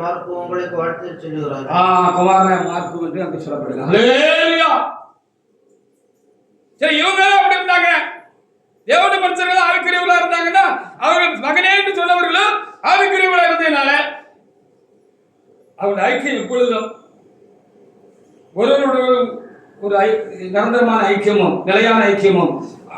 மார்க்கு உங்களுக்கு வாழ்த்து சொல்லுகிறார். குமாரனாகிய மார்க்கு என்று அங்கே சொல்லப்படுது. ஹல்லேலூயா. சரி, இவங்க அப்படி இருந்தாங்க. தேவனுடைய மனுஷர்கள் ஆவிக்குரியவர்களா இருந்தாங்கன்னா அவர்கள் மகனே என்று சொன்னவர்களும் ஆவிக்குரியவர்களா இருந்ததுனால அவருடைய ஐக்கியம் எப்பொழுதும் ஒருவரோட ஒரு நிரந்தரமான ஐக்கியமும் நிலையான ஐக்கியமும்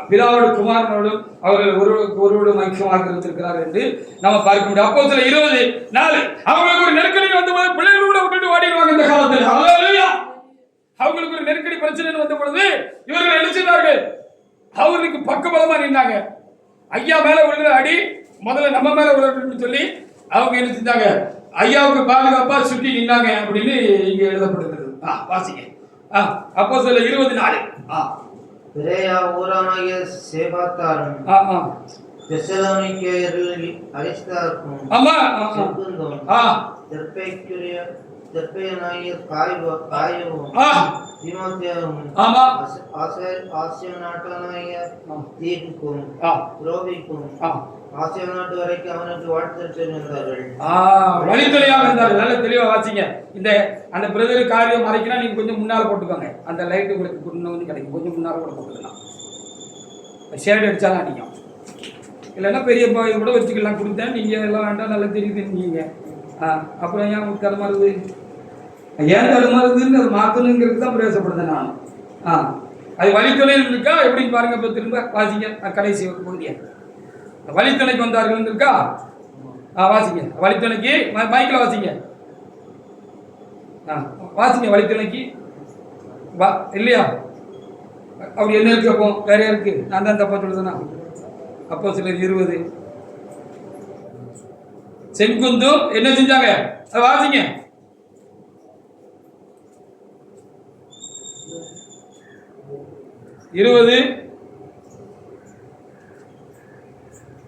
பிதாவோடு குமாரனோடும் அவர்கள் ஒருவரோடும் ஐக்கியமாக இருந்திருக்கிறார் என்று நம்ம பார்க்க முடியும். அப்போ சில 20:4 அவங்களுக்கு ஒரு நெருக்கடி வந்தபோது பிள்ளைகளோட விட்டுட்டு ஓடிடுவாங்க. இந்த காலத்தில் அவங்களுக்கு ஒரு நெருக்கடி பிரச்சனை வந்த பொழுது இவர்கள் எழுச்சினார்கள். அவர்களுக்கு பக்கபலமா நின்றாங்க. ஐயா மேல விழுற அடி முதல்ல நம்ம மேல விழுறன்னு சொல்லி அவங்க என்ன செஞ்சாங்க? ஐயாவுக்கு பாதுகாப்பா சுற்றி நின்னாங்க அப்படின்னு இங்க எழுதப்பட்டிருக்கிறது. வாசிங்க. அப்போ சில 20:4 பெரேயா ஊரானாகிய சேபாத்தாரும் தெசலோனிக்கேயரில் அரிஸ்தார்க்கும் செக்குந்தும் தெர்பேயனாகிய காயுவும் தீமோத்தேயும் ஆசியா நாட்டானாகிய தீகுக்கும் துரோபிக்கும் ஆசியா நாட்டு வரைக்கும் அவனுக்கு வாழ்த்து சொல்லியிருந்தார்கள். வழித்துறையாக இருந்தார்கள். நல்ல தெளிவா வாசிங்க. இந்த அந்த பிரதர் காரியம் மறைக்கினா நீங்க கொஞ்சம் முன்னால போட்டுக்கோங்க. அந்த லைட் உங்களுக்கு வந்து கிடைக்கும். கொஞ்சம் முன்னால கூட போட்டுக்கலாம். ஷேட் அடிச்சாலும் அடிக்கும். இல்லைன்னா பெரிய இது கூட வச்சுக்கலாம். கொடுத்தேன் நீங்க எல்லாம் வேண்டாம் நல்லா தெரியுதுன்னு அப்புறம் ஏன் தடுமாறுது ஏன் தடுமாறுதுன்னு அது மாற்றணுங்கிறது தான் பிரயாசப்படுத்தேன் நான். அது வழித்துணையில் இருக்கா எப்படின்னு பாருங்க. இப்போ திரும்ப வாசிங்க. கடைசி பகுதியை வழித்துணைக்கு வந்தார்கள் இருக்கா? வாசிங்க. வழித்துணைக்கு மைக்கில் வாசிங்க. வாசிங்க. வழித்துணைக்கு இல்லையா? அப்படி என்ன இருக்கு? அப்போ வேற இருக்கு. நான் தான் தப்பா சொல்லுதுன்னா அப்போ சிலர் 20 செங்குந்தும் என்ன செஞ்சாங்க? வாசிங்க.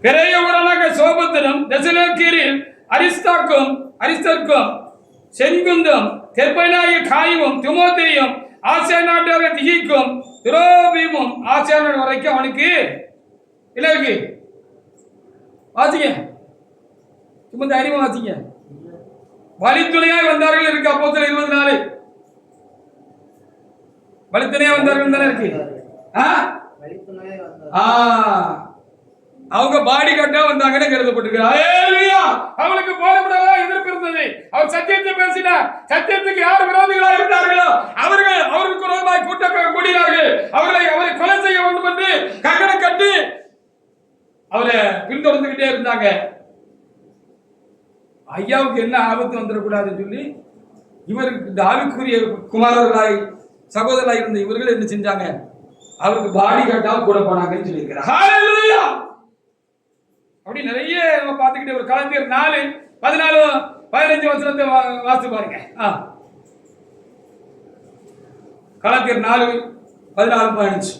பெரேயாவுடனாக சோபத்தனும் தெசலோனிக்கேயரில் அரிஸ்தார்க்கும் செங்குந்தும் தெர்பேயனாகிய காயுவும் தீமோத்தேயும் ஆசியா நாட்டாகிய திகிக்கும் துரோபீமும் ஆசியா நாடு வரைக்கும் அவனுக்கு என்ன இருக்கு? வாசிங்க. சும்மா தைரியமா வாசிங்க. வழித்துணையாய் வந்தார்கள் இருக்கு அப்போஸ்தலர் 24. வழித்துணையா வந்தார்கள் தானே இருக்கு. வழித்துணையாய் வந்தார்கள். அவங்க பாடி கார்டா வந்தாங்கன்னு கருதப்பட்டிருக்கு. ஹalleluya. அவளுக்கு போலப்படலாம் எதிர்ப்பு இருந்தது. அவர் சத்தியத்தை பேசினார். சத்தியத்துக்கு யார் விரோதிகளாக இருந்தார்களோ அவருக்கு விரோதமாய் கூட்டம் கூடினார்கள். அவரை கொலை செய்ய வேண்டும் என்று கங்கணம் கட்டி அவரை பின்தொடர்ந்துகிட்டே இருந்தாங்க. ஐயாவுக்கு என்ன ஆபத்து வந்துடக்கூடாதுன்னு சொல்லி இவருக்கு இந்த ஆவிக்குரிய குமாரர்களாய் சகோதரராய் இருந்த இவர்கள் என்ன செஞ்சாங்க, அவருக்கு பாடி கார்டா கூட போனாங்கன்னு சொல்லியிருக்கிறார். ஹalleluya. அப்படி நிறைய நம்ம பார்த்துக்கிட்டே ஒரு கலாத்தியர் 4:14-15 வசனத்தை வாசித்து பாருங்க. கலாத்தியர் 4:14-15.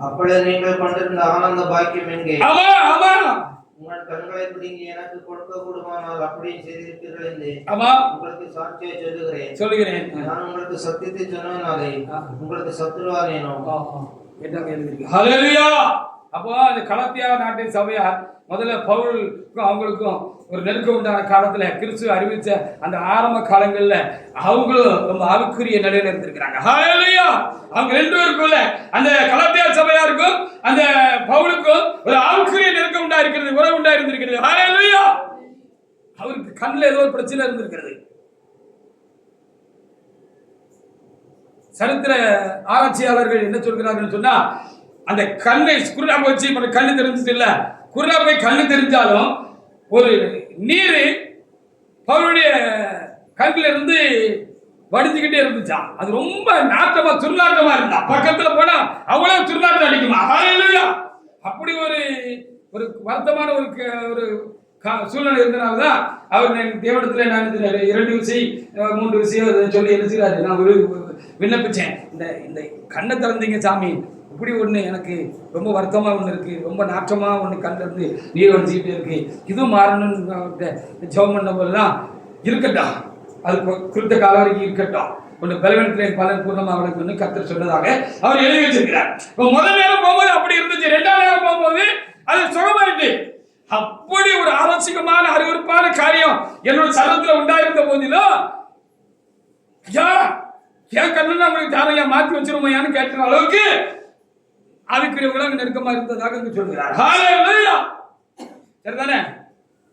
அப்பொழுது நீங்கள் கொண்டிருந்த ஆனந்த பாக்கியம் எங்கே? உங்கள் கண்களை பிடுங்கி எனக்கு கொடுக்க கூடுமானால் அப்படியே செய்திருப்பீர்கள் என்று உங்களுக்கு சாட்சியை சொல்லுகிறேன். நான் உங்களுக்கு சத்தியத்தை சொன்னதினாலே உங்களுக்கு சத்துருவானேனோ? ஹalleluya. அப்போ அந்த கலாத்தியா நாட்டின் சபையார் முதல்ல பவுலுக்கும் அவங்களுக்கும் ஒரு நெருக்கம் உண்டான காலத்துல கிறிஸ்து அறிவிச்ச அந்த ஆரம்ப காலங்கள்ல அவங்களும் ரொம்ப ஆவிக்குரிய நிலையில இருந்திருக்கிறாங்க. ஹalleluya. அவங்க ரெண்டு பேருக்குள்ள அந்த கலாத்தியா சபையாருக்கும் அந்த பவுலுக்கும் ஒரு ஆவிக்குரிய நெருக்கம் உண்டாயிருக்கிறது, உறவு உண்டாயிருந்திருக்கிறது. ஹalleluya. அவருக்கு கண்ணில் ஏதோ ஒரு பிரச்சனை இருந்திருக்கிறது. சரித்திர ஆராய்ச்சியாளர்கள் என்ன சொல்கிறார்கள் சொன்னா, அந்த கண்ணை குருடா போச்சு, கண்ணு தெரிஞ்சது இல்ல, குருடா போய் கண்ணு தெரிஞ்சாலும் ஒரு நீர் பவுலுடைய கண்ணில இருந்து வடிஞ்சுக்கிட்டே இருந்துச்சான். அது ரொம்ப நாட்டமா துர்நாட்டமா இருந்தா, பக்கத்துல போனா அவ்வளவு துர்நாட்டம் அடிக்குமா. ஹalleluya. அப்படி ஒரு வருத்தமான ஒரு சூழ்நிலை இருந்தனால்தான் அவர் தேவனத்துல நான் 2 விஷயம் 3 விஷயம் சொல்லி எழுதுகிறாரு. நான் ஒரு விண்ணப்பிச்சேன், இந்த கண்ணை திறந்தீங்க சாமி, இப்படி ஒண்ணு எனக்கு ரொம்ப வருத்தமா ஒண்ணு இருக்கு, ரொம்ப நாற்றமா ஒண்ணு கண்ணில் இருந்து நீர் வடிச்சுக்கிட்டே இருக்கு, இது மாறணும்னு ஜெபம் பண்ண போதெல்லாம் இருக்கட்டும், அது குறித்த காலம் வரைக்கும் இருக்கட்டும், கொஞ்சம் பலவீனத்திலே பலன் பூர்ணமாக அவளுக்கு கர்த்தர் சொன்னதாக அவர் எழுதி வச்சிருக்கிறார். இப்போ முதல் நேரம் போகும்போது அப்படி இருந்துச்சு, 2ஆம் நேரம் போகும்போது அது சுகமாயிட்டு. அப்படி ஒரு ஆரோக்கியமான அறிவுறுப்பான காரியம் என்னோட சரத்துல உண்டாயிருந்த போதிலும் ஏன் கண்ணு உங்களுக்கு தாரையா மாற்றி வச்சிருமையான்னு கேட்கிற அளவுக்கு ஆவிக்குரியவர்களாக நெருக்கமா இருந்ததாக சொல்கிறார். ஹalleluya. சரிதானே?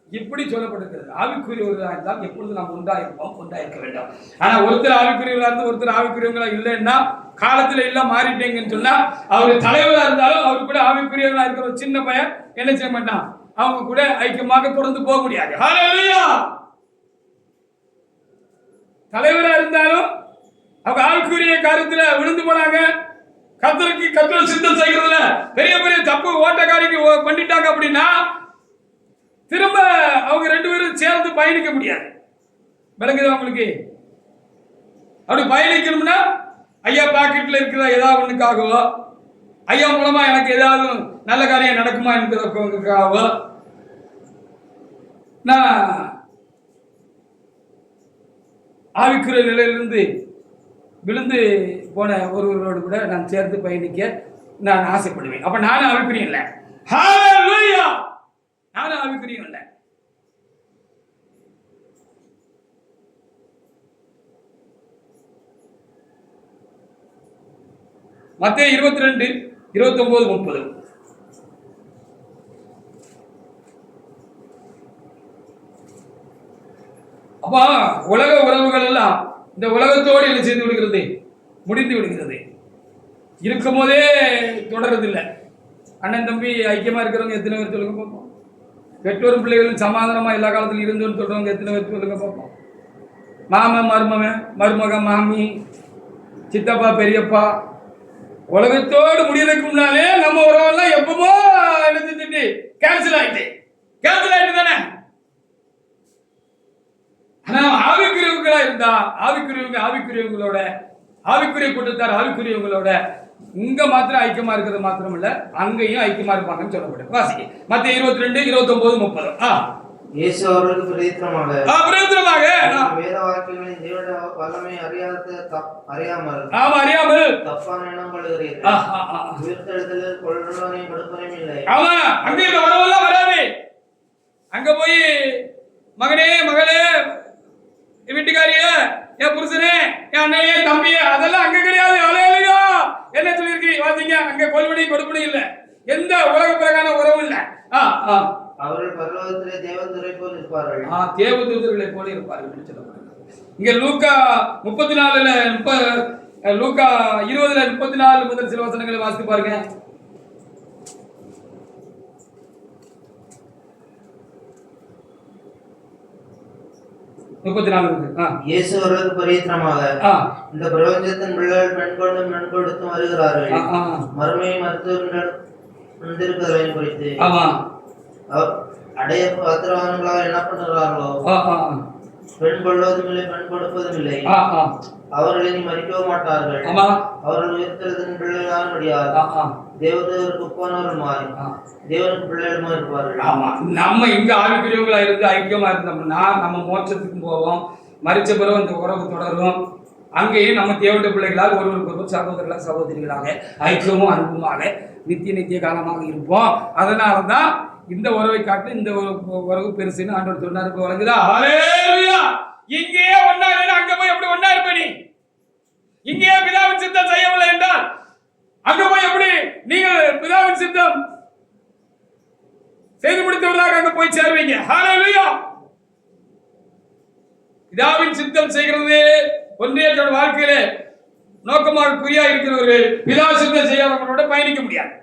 இப்படி சொல்லப்பட்டிருக்கிறது. ஆவிக்குரியவர்களாக இருந்தால் எப்பொழுது நாம் ஒன்றாயிருக்க வேண்டும். ஆனா ஒருத்தர் ஆவிக்குரியவர்களா இருந்து ஒருத்தர் ஆவிக்குரியவங்களா இல்லைன்னா காலத்துல எல்லாம் மாறிட்டீங்கன்னு சொன்னா, அவர் தலைவரா இருந்தாலும் அவர் கூட ஆவிக்குரியவர்களா இருக்கிற ஒரு சின்ன பையன் என்ன செய்ய மாட்டான், அவங்க கூட ஐக்கியமாக தொடர்ந்து போக முடியாது. ஹalleluya. தலைவரா இருந்தாலும் அவங்க ஆவிக்குரிய காரியத்துல விழுந்து போனாங்க, கர்த்தர் சித்தம் செய்கிறதுல பெரிய பெரிய தப்பு ஓட்டக்காரிக்கு பண்ணிட்டாங்க அப்படின்னா திரும்ப அவங்க 2 பேரும் சேர்ந்து பயணிக்க முடியாது. விளங்குது உங்களுக்கு? அப்படி பயணிக்கணும்னா ஐயா பாக்கெட்ல இருக்கிற ஏதாவது ஒண்ணுக்காகவோ, ஐயா மூலமா எனக்கு ஏதாவது நல்ல காரியம் நடக்குமா என்கிறதுக்காகவோ நான் ஆவிக்குரிய நிலையிலிருந்து விழுந்து போன ஒருவரோடு கூட நான் சேர்ந்து பயணிக்க நான் ஆசைப்படுவேன். அப்ப நானும் ஆவிக்குரியம் இல்லை. ஹalleluya. நானும் ஆவிக்குரியம் இல்லை. மத்தேயு 22:29-30. அப்பா உலக உறவுகள் எல்லாம் இந்த உலகத்தோடு என்ன செய்து விடுகிறது, முடிந்து விடுகிறது. இருக்கும் போதே தொடர்றதில்லை. அண்ணன் தம்பி ஐக்கியமா இருக்கிறவங்க எத்தனை பேர் சொல்லுங்க பார்ப்போம். பெற்றோரும் பிள்ளைகளும் சமாதானமா எல்லா காலத்திலும் இருந்துன்னு சொல்றவங்க எத்தனை பேர் சொல்லுங்க பார்ப்போம். மாமன் மருமக மாமி சித்தப்பா பெரியப்பா உலகத்தோடு முடியறதுக்கு முன்னாலே நம்ம உறவெல்லாம் எப்பமோ எடுத்துட்டு கேன்சல் ஆயிட்டு தானே. ஆனா ஆவிக்குரியவங்களா இருந்தா ஆவிக்குரியவங்களோட ஆவிக்குரிய கூட்டத்தார் ஆவிக்குரியவங்களோட இங்க மாத்திரம் ஐக்கியமா இருக்கிறது மாத்திரம் இல்ல, அங்கேயும் ஐக்கியமா இருப்பாங்கன்னு சொல்லப்படுது. வாசிக்க மத்தேயு 22:29-30. இயேசு அவர்களுக்கு பிரதித்திரமாக வேத வாக்கியங்களின் வல்லமை அறியாமல் ஆமா அறியாமல் தப்பான எண்ணம் கொள்கிறீர்கள். உயிர்த்தெழுதலில் கொள்ளுவனையும் கொடுப்பனையும் இல்லை. ஆமா அங்க இந்த வரவெல்லாம் வராது. அங்க போய் மகனே மகளே என் வீட்டுக்காரியே என் புருஷனே என் அண்ணையே தம்பியே அதெல்லாம் அங்க கிடையாது. அலையலையோ என்ன சொல்லியிருக்கீங்க வாசிங்க. அங்க கொள்வனையும் கொடுப்பனையும் இல்லை. எந்த உலக பிரகான உறவும் இல்லை. அவர்கள் பரலோகத்திலே தேவதூரை போல் இருப்பார்கள். தேவதூதர்களை போல இருப்பார்கள் சொல்லப்படுகிறது. இங்க லூக்கா 34ல லூக்கா 20ல 34 முதல் சில வசனங்களை வாசித்து பாருங்க. இயேசு அவர்களுக்கு பிரயோஜனமாக இந்த பிரபஞ்சத்தின் பிள்ளைகள் பெண் கொண்டும் பெண் கொடுத்தும் வருகிறார்கள். மறுமையை மருத்துவர்கள் வந்திருக்கிறதை குறித்து அடைய பாத்திரவான்களாக என்ன பண்ணுகிறார்களோ பெண் கொள்வதும் இல்லை பெண் கொடுப்பதும் இல்லை. அவர்கள் இனி மறிக்கவும் மாட்டார்கள். அவர்கள் உயிர்த்தெழுதலின் பிள்ளைகளாக முடியாது. தேவதூதருக்கு போனவருமாய் தேவனுக்கு பிள்ளைகளுமா இருப்பார்கள். ஆமா நம்ம இங்க ஆவிக்குரியவங்களா இருந்து ஐக்கியமா இருந்தோம்னா நம்ம மோட்சத்துக்கு போவோம். மறிச்ச பிறகு அந்த உறவு தொடரும். அங்கேயும் நம்ம தேவனுடைய பிள்ளைகளால் ஒருவருக்கு ஒருவர் சகோதரர்களாக சகோதரிகளாக ஐக்கியமும் அன்புமாக நித்திய காலமாக இருப்போம். அதனாலதான் இந்த உறவை காட்டு இந்த உறவு பெருசுன்னு ஆண்டவர் சொன்னாருக்கு வழங்குதா. இங்கேயே ஒன்னா அங்க போய் எப்படி ஒன்னா இருப்ப நீ? இங்கேயே பிதாவின் சித்தம் செய்யவில்லை என்றால் அங்க போய் எப்படி நீங்கள் பிதாவின் சித்தம் செய்து முடித்தவர்களாக அங்க போய் சேருவீங்க? ஹல்லேலூயா. பிதாவின் சித்தம் செய்கிறது ஒன்றே தன் வாழ்க்கையிலே நோக்கமாக குறியா இருக்கிறவர்கள் பிதா சித்தம் செய்யாதவர்களோட பயணிக்க முடியாது.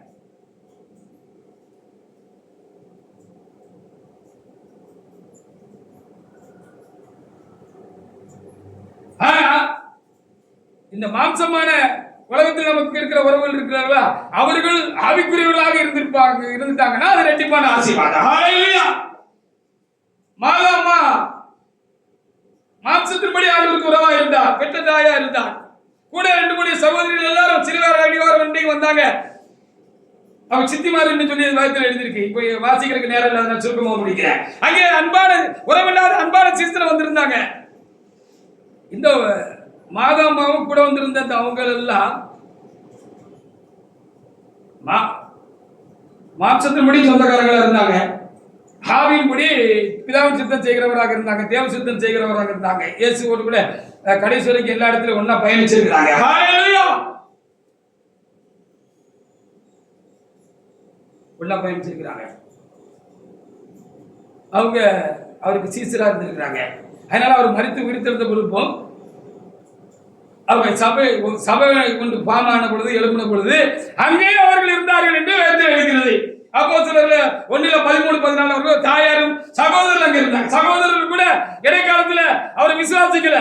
இந்த மாம்சமான உலகத்தில் நமக்கு இருக்கிற உறவுகள் இருக்கிறார்களா அவர்கள் ஆவிக்குரியவர்களாக இருந்துட்டாங்கன்னா அது ரெட்டிப்பான ஆசீர்வாதம். ஹல்லேலூயா. மாதாமா மாம்சத்தின்படி ஆண்டவருக்கு உறவா இருந்தார். பெற்ற தாயா இருந்தார். கூட 2 சகோதரிகள் எல்லாரும் சிறுவார அடிவாரம் வந்தாங்க. அவங்க சித்திமார் என்று சொல்லி வாய்ப்பில் எழுதியிருக்கு. இப்போ வாசிக்கிறதுக்கு நேரம் இல்லாத நான் சுருக்கமாக முடிக்கிறேன். அங்கே அன்பான உறவில்லாத அன்பான சிஸ்டர் வந்திருந்தாங்க. இந்த மாதாமாவும் கூட வந்திருந்த அவங்க எல்லாம் மாம்சத்தின்படி சொந்தக்காரங்களா இருந்தாங்க. ஆவியின்படி பிதாவின் சித்தம் செய்கிறவராக இருந்தாங்க. தேவ சித்தம் செய்கிறவராக இருந்தாங்க. இயேசுவோடு கூட கடைசி வரைக்கும் எல்லா இடத்துலயும் ஒன்னா பயணிச்சிருக்கிறாங்க. ஹல்லேலூயா. ஒன்னா பயணிச்சிருக்கிறாங்க. அவங்க அவருக்கு சீசரா இருந்திருக்கிறாங்க. அதனால அவர் மரித்து உயிர்த்தெழுந்த பொழுதும் அவங்க சபை கொண்டு பாமான பொழுது எழுப்பின பொழுது அங்கே அவர்கள் இருந்தார்கள் என்று எழுதுகிறது. அப்போஸ்தலர் 1:13-14 அவர்கள் தாயாரும் சகோதரர்கள் அங்க இருந்தாங்க. சகோதரர்கள் கூட இடைக்காலத்துல அவர் விசுவாசிக்கல.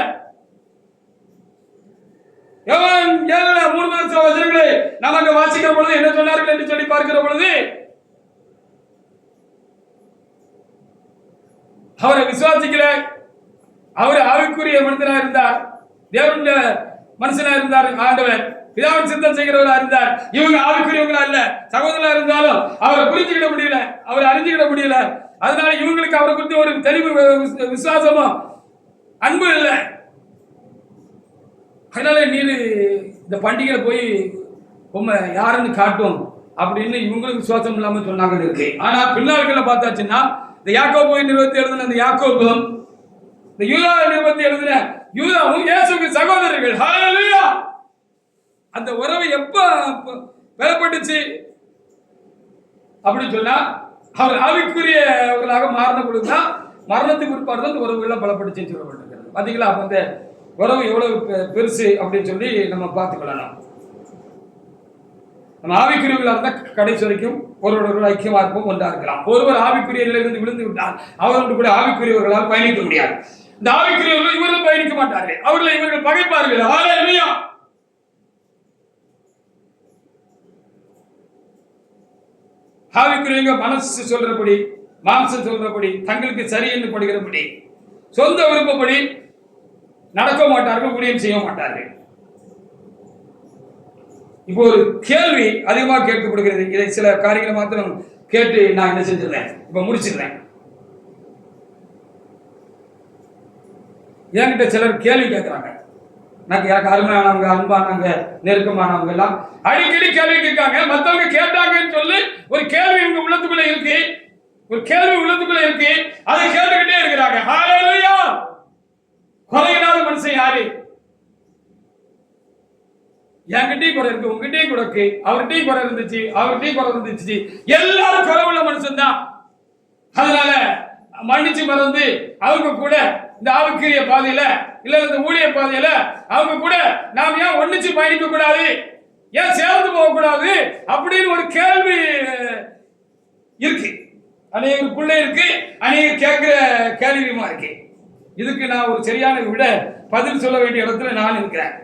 யோவான் 7:3 வசனங்களை நாம் அங்க வாசிக்கிற பொழுது என்ன சொன்னார்கள் என்று சொல்லி பார்க்கிற பொழுது அவரை விசுவாசிக்கல. அவர் ஆவிக்குரிய மனிதனா இருந்தார். தேவனுடைய மனுஷனா இருந்தார். ஆண்டவர் பிதாவின் சித்தம் செய்கிறவரா இருந்தார். இவங்க ஆவிக்குரியவங்களா இல்ல. சகோதரா இருந்தாலும் அவரை புரிஞ்சுக்கிட முடியல, அவரை அறிஞ்சுக்கிட முடியல. அதனால இவங்களுக்கு அவரை குறித்து ஒரு தெளிவு விசுவாசமும் அன்பு இல்லை. அதனால நீர் இந்த பண்டிகையில போய் உண்மை யாருன்னு காட்டும் அப்படின்னு இவங்களுக்கு விசுவாசம் இல்லாம சொன்னாங்கன்னு இருக்கு. ஆனா பின்னாட்களை பார்த்தாச்சுன்னா இந்த யாக்கோபு நிறுவத்தை எழுதின அந்த யாக்கோபும் இந்த யூதா நிறுவத்தை எழுதின யூதாவும் இயேசுவுக்கு சகோதரர்கள். ஹல்லேலூயா. அந்த உறவு எப்ப பெறப்பட்டுச்சு அப்படின்னு சொன்னா அவர் ஆவிக்குரியவர்களாக மாறின பொழுதுதான் மரணத்துக்கு பிற்பாடு அந்த உறவுகள்லாம் பலப்பட்டுச்சுன்னு சொல்லப்பட்டிருக்கிறது. பாத்தீங்களா? அப்ப அந்த உறவு எவ்வளவு பெருசு அப்படின்னு சொல்லி நம்ம பார்த்துக்கொள்ளலாம். நம்ம ஆவிக்குரியவர்களாக இருந்தால் கடைசி வரைக்கும் ஒருவர்கள் ஐக்கியமா இருப்போம், ஒன்றா இருக்கலாம். ஒருவர் ஆவிக்குரிய நிலையிலிருந்து விழுந்து விட்டால் அவர்களோடு கூட ஆவிக்குரியவர்களால் பயணிக்க முடியாது. இந்த ஆவிக்குரியவர்கள் இவர்கள் பயணிக்க மாட்டார்கள். அவர்களை இவர்கள் பகைப்பார்கள். ஹல்லேலூயா. ஆவிக்குரியவங்க மனசு சொல்றபடி, மாம்சம் சொல்றபடி, தங்களுக்கு சரி என்று படுகிறபடி, சொந்த விருப்பப்படி நடக்க மாட்டார்கள், ஊழியம் செய்ய மாட்டார்கள். இப்போ ஒரு கேள்வி அதிகமாக கேட்கப்படுகிறது. இதை சில காரியங்களை மாத்திரம் கேட்டு நான் என்ன செஞ்சிடறேன், இப்ப முடிச்சிடுறேன். என்கிட்ட சிலர் கேள்வி கேட்கிறாங்க. எனக்கு அருமையானவங்க, அன்பானவங்க, நெருக்கமானவங்க எல்லாம் அடிக்கடி கேள்வி கேட்காங்க. மற்றவங்க கேட்டாங்கன்னு சொல்லி ஒரு கேள்வி உங்க உள்ளத்துக்குள்ள இருக்கு, ஒரு கேள்வி உள்ளத்துக்குள்ள இருக்கு, அதை கேட்டுக்கிட்டே இருக்கிறாங்க. ஹல்லேலூயா. குறையில்லாத மனுஷன் யாரு? என்கிட்டயும் குறை இருக்கு, உங்ககிட்டயும் குறை இருக்கு, அவர்கிட்டயும் குறை இருந்துச்சு, அவர்கிட்டயும் குறை இருந்துச்சு. எல்லாரும் குறை உள்ள மனுஷன் தான். அதனால மன்னிச்சு மறந்து அவங்க கூட இந்த ஆவிக்குரிய பாதையில இல்ல இந்த ஊழிய பாதையில அவங்க கூட நாம் ஏன் ஒன்னிச்சு பயணிக்க கூடாது, ஏன் சேர்ந்து போக கூடாது அப்படின்னு ஒரு கேள்வி இருக்கு, அநேகருக்குள்ளே இருக்கு, அநேகர் கேட்கிற கேள்வியுமா இருக்கு. இதுக்கு நான் ஒரு சரியான விட பதில் சொல்ல வேண்டிய இடத்துல நான் இருக்கிறேன்.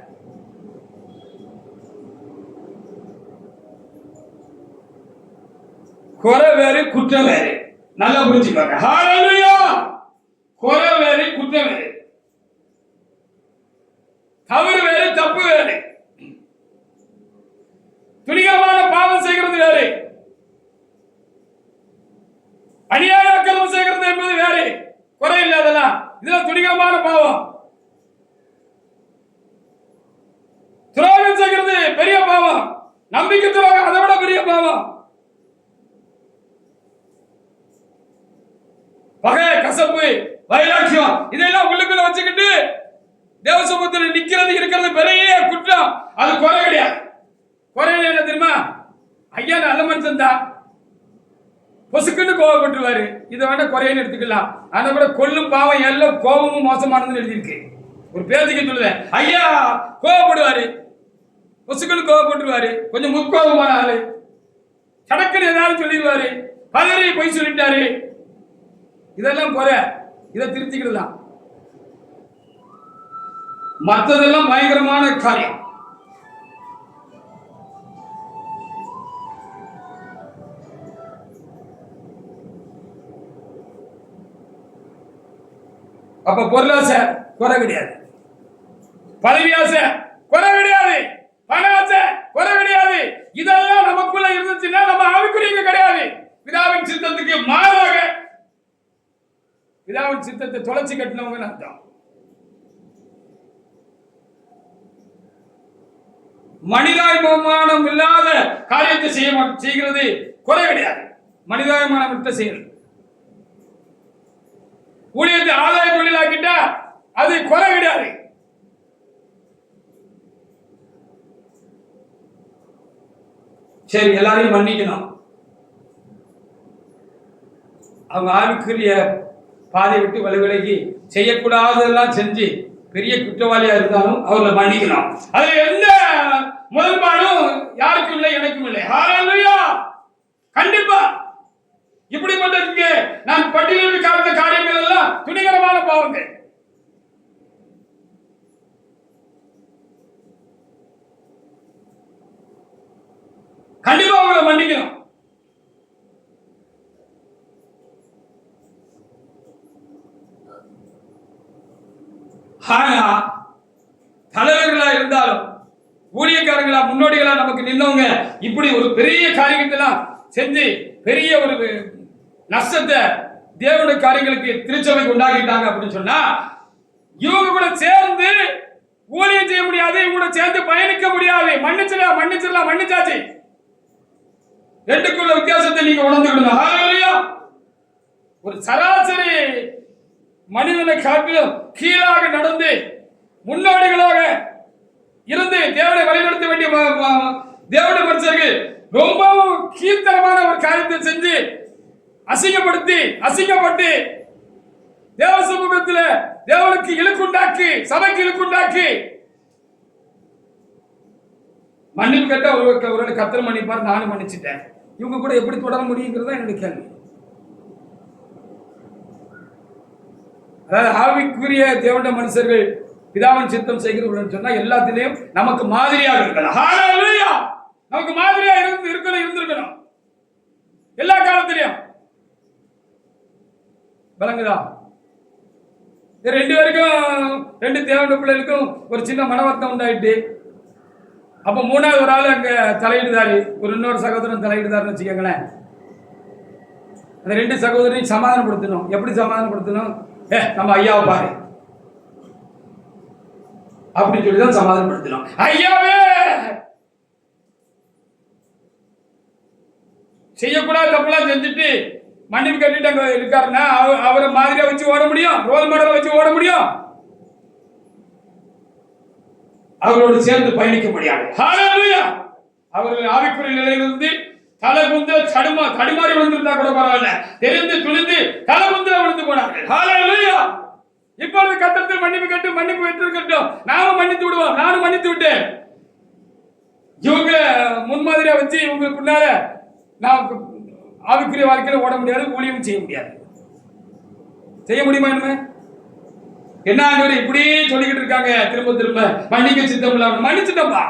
குறை வேறு குற்றம் வேறு, நல்லா புரிஞ்சுக்கோங்க. ஹல்லேலூயா. குறை வேறு குற்றம் வேறு, தவறு வேறு தப்பு வேறு, துணிகரமான பாவம் செய்கிறது வேறு, அநியாய அக்கிரமம் செய்கிறது என்பது வேறு. குறை இல்லாதெல்லாம் இதுல துணிகரமான பாவம். துரோகம் செய்கிறது பெரிய பாவம், நம்பிக்கை துரோகம் அதை விட பெரிய பாவம். பகை, கசப்பு, வைராக்கியம் இதெல்லாம் உள்ளுக்குள்ள வச்சுக்கிட்டு தேவ சமூகத்தில் நிக்கிறது இருக்கிறது பெரிய குற்றம். அது குறை கிடையாது. குறை என்ன தெரியுமா? ஐயா நல்ல மனுஷன் தான், பொசுக்குன்னு கோவப்பட்டுருவாரு, இதை வேணா குறையன்னு எடுத்துக்கலாம். அதை விட கொல்லும் பாவம் எல்லாம் கோபமும் மோசமானதுன்னு எழுதியிருக்கு. ஒரு பேச்சுக்கு சொல்லுது, ஐயா கோவப்படுவாரு, பொசுக்குன்னு கோவப்பட்டுருவாரு, கொஞ்சம் முற்கோபமான ஆளு, சடக்குன்னு ஏதாவது சொல்லிடுவாரு, பதறி பொய் சொல்லிட்டாரு, இதெல்லாம் குறை. இதை திருத்திக்கிடலாம். மற்றதெல்லாம் பயங்கரமான காரியம். அப்ப பொருளாசை குறை கிடையாது, பதவி ஆசை குறை கிடையாது, பண ஆசை குறை கிடையாது. இதெல்லாம் நமக்குள்ள இருந்துச்சுன்னா நம்ம ஆவிக்குரியங்க கிடையாது. பிதாவின் சித்தத்துக்கு மாறாக பிதாவின் சித்தத்தை தொலைச்சி கட்டினவங்க அர்த்தம். மனிதாபிமானம் இல்லாத காரியத்தை செய்கிறது குறை கிடையாது. மனிதாபிமானம் விட்ட செயல் ஊழியத்தை ஆதாய தொழிலாக்கிட்டா அது குறை கிடையாது. சரி, எல்லாரையும் மன்னிக்கணும். அவங்க ஆவிக்குரிய பாதை விட்டு விலகி செய்யக்கூடாததெல்லாம் செஞ்சு பெரிய குற்றவாளியா இருந்தாலும் அவர்களை மன்னிக்கணும். அது எந்த முரண்பாடும் யாருக்கும் இல்லை, எனக்கும் இல்லை. ஹல்லேலூயா. கண்டிப்பா இப்படிப்பட்ட நான் பட்டியலில் காண்பித்த காரியங்கள் எல்லாம் துணிகரமான பாவங்கள். கண்டிப்பா அவங்களை மன்னிக்கணும். தலைவர்களா இருந்தாலும் ஊழியக்காரங்களா முன்னோடிகளா நமக்கு நின்னவங்க இப்படி ஒரு பெரிய காரியத்தெல்லாம் செஞ்சு பெரிய ஒரு நஷ்டத்தை தேவனுடைய காரியங்களுக்கு திருச்சபைக்கு உண்டாக்கிட்டாங்க அப்படின்னு சொன்னா இவங்க கூட சேர்ந்து ஊழியம் செய்ய முடியாது, இவங்க கூட சேர்ந்து பயணிக்க முடியாது. மன்னிச்சாச்சு. ரெண்டுக்குள்ள வித்தியாசத்தை நீங்க உணர்ந்துக்கணும். ஹல்லேலூயா. ஒரு சராசரி மனிதனை காட்டிலும் கீழாக நடந்து முன்னோடிகளாக இருந்து தேவனை வழிநடத்த வேண்டிய தேவனுடைய மனுஷர்கள் ரொம்பவும் கீழ்த்தரமான ஒரு காரியத்தை செஞ்சு அசிங்கப்பட்டு தேவ சமூகத்தில் தேவனுக்கு இழுக்குண்டாக்கி, சபைக்கு இழுக்குண்டாக்கி மன்னிப்பு கேட்ட ஒரு கர்த்தர் மன்னிப்பார், நானும் மன்னிச்சுட்டேன். இவங்க கூட எப்படி தொடர முடியுங்கிறது தான் என்னுடைய கேள்வி. அதாவது ஆவிக்குரிய தேவனுடைய மனுஷர்கள் பிதாவின் சித்தம் செய்கிறவர்கள் சொன்னா எல்லாத்திலையும் நமக்கு மாதிரியாக இருக்கலாம். ஹல்லேலூயா. நமக்கு மாதிரியா இருந்திருக்கணும் எல்லா காலத்திலையும். விளங்குதா? ரெண்டு பேருக்கும், ரெண்டு தேவனுடைய பிள்ளைகளுக்கும் ஒரு சின்ன மனவர்த்தம் உண்டாயிட்டு, அப்ப மூணாவது ஒரு ஆள் அங்க தலையிடுதாரு, ஒரு இன்னொரு சகோதரன் தலையிடுதாருன்னு வச்சுக்கோங்களேன். அந்த ரெண்டு சகோதரையும் சமாதானப்படுத்தணும். எப்படி சமாதானப்படுத்தணும்? நம்ம ஐயாவை பாரு, அப்படின்னு சொல்லி தான் சமாதானப்படுத்தணும். ஐயாவே செய்யக்கூடாது தப்பெல்லாம் செஞ்சுட்டு மன்னிப்பு கட்டிட்டு அங்க இருக்காருன்னா அவரை மாதிரியா வச்சு ஓட முடியும், ரோல் மாடலை வச்சு ஓட முடியும், அவரோடு சேர்ந்து பயணிக்க முடியாது. ஹல்லேலூயா. அவர்கள் ஆவிக்குரிய நிலையிலிருந்து தலை குந்த தடுமாறி விழுந்திருந்தா கூட பரவாயில்ல, தெரிந்து துணிந்து தலை குந்த விழுந்து போனார்கள். ஹல்லேலூயா. இப்பொழுது கர்த்தர் மன்னிப்பு கேட்டு மன்னிப்பு பெற்றிருக்கட்டும், நாமும் மன்னித்து விடுவோம். நானும் மன்னித்து விட்டேன். இவங்க முன்மாதிரியா வச்சு இவங்களுக்கு முன்னால நான் ஆவிக்குரிய வாழ்க்கையில ஓட முடியாது, ஊழியம் செய்ய முடியாது. செய்ய முடியுமா? என்ன ஆண்டவரே இப்படி சொல்லிக்கிட்டு இருக்காங்க, திரும்ப திரும்ப மன்னிக்க சித்தம் இல்லாம மன்னிச்சுட்டப்பா.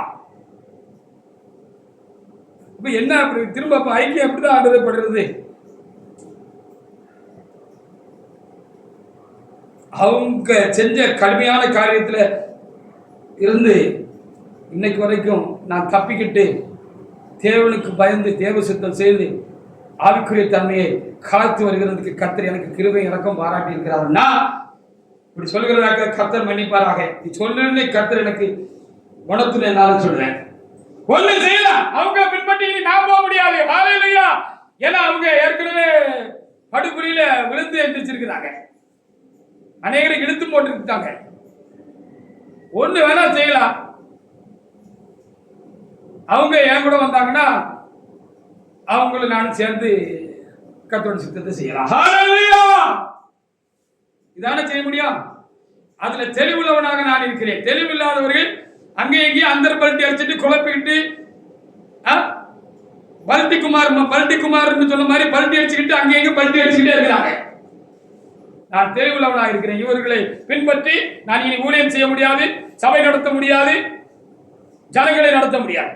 இப்ப என்ன அப்படி திரும்ப ஐக்கியம் எப்படிதான் ஆண்டவரே படுறது? அவங்க செஞ்ச கடுமையான காரியத்துல இருந்து இன்னைக்கு வரைக்கும் நான் தப்பிக்கிட்டு தேவனுக்கு பயந்து தேவ சித்தம் செய்து ஆவிக்குரிய தன்மையை காத்து வருகிறதுக்கு கர்த்தர் எனக்கு கிருபை இறக்கம் பாராட்டி இருக்கிறாருன்னா இப்படி சொல்கிறதாக கர்த்தர் மன்னிப்பாராக. நீ சொல்லுன்னு கர்த்தர் எனக்கு உணர்த்துன என்னால சொல்றேன். ஒண்ணு செய்யலாம், அவங்க பின்பற்றி நான் போக முடியாது. ஹல்லேலூயா. ஏன்னா அவங்க ஏற்கனவே படுகுழியில விழுந்து எந்திரிச்சிருக்கிறாங்க, அநேகரை இழுத்து போட்டுருக்காங்க. ஒண்ணு வேணா செய்யலாம், அவங்க என் கூட வந்தாங்கன்னா அவங்களும் நானும் சேர்ந்து கர்த்தரோட சித்தத்தை செய்யலாம். ஹல்லேலூயா. இதான செய்ய முடியும். அதுல தெளிவுள்ளவனாக நான் இருக்கிறேன். தெளிவில்லாதவர்கள் அங்கே எங்கேயும் அந்த பல்ட்டி அடிச்சுட்டு குழப்பிக்கிட்டு பல்ட்டி குமார் சொன்ன மாதிரி பல்ட்டி அடிச்சுக்கிட்டு அங்கே எங்க பல்ட்டி அடிச்சுக்கிட்டே இருக்கிறாங்க. நான் தெளிவுள்ளவனாக இருக்கிறேன். இவர்களை பின்பற்றி நான் இனி ஊழியம் செய்ய முடியாது, சபை நடத்த முடியாது, ஜனங்களை நடத்த முடியாது.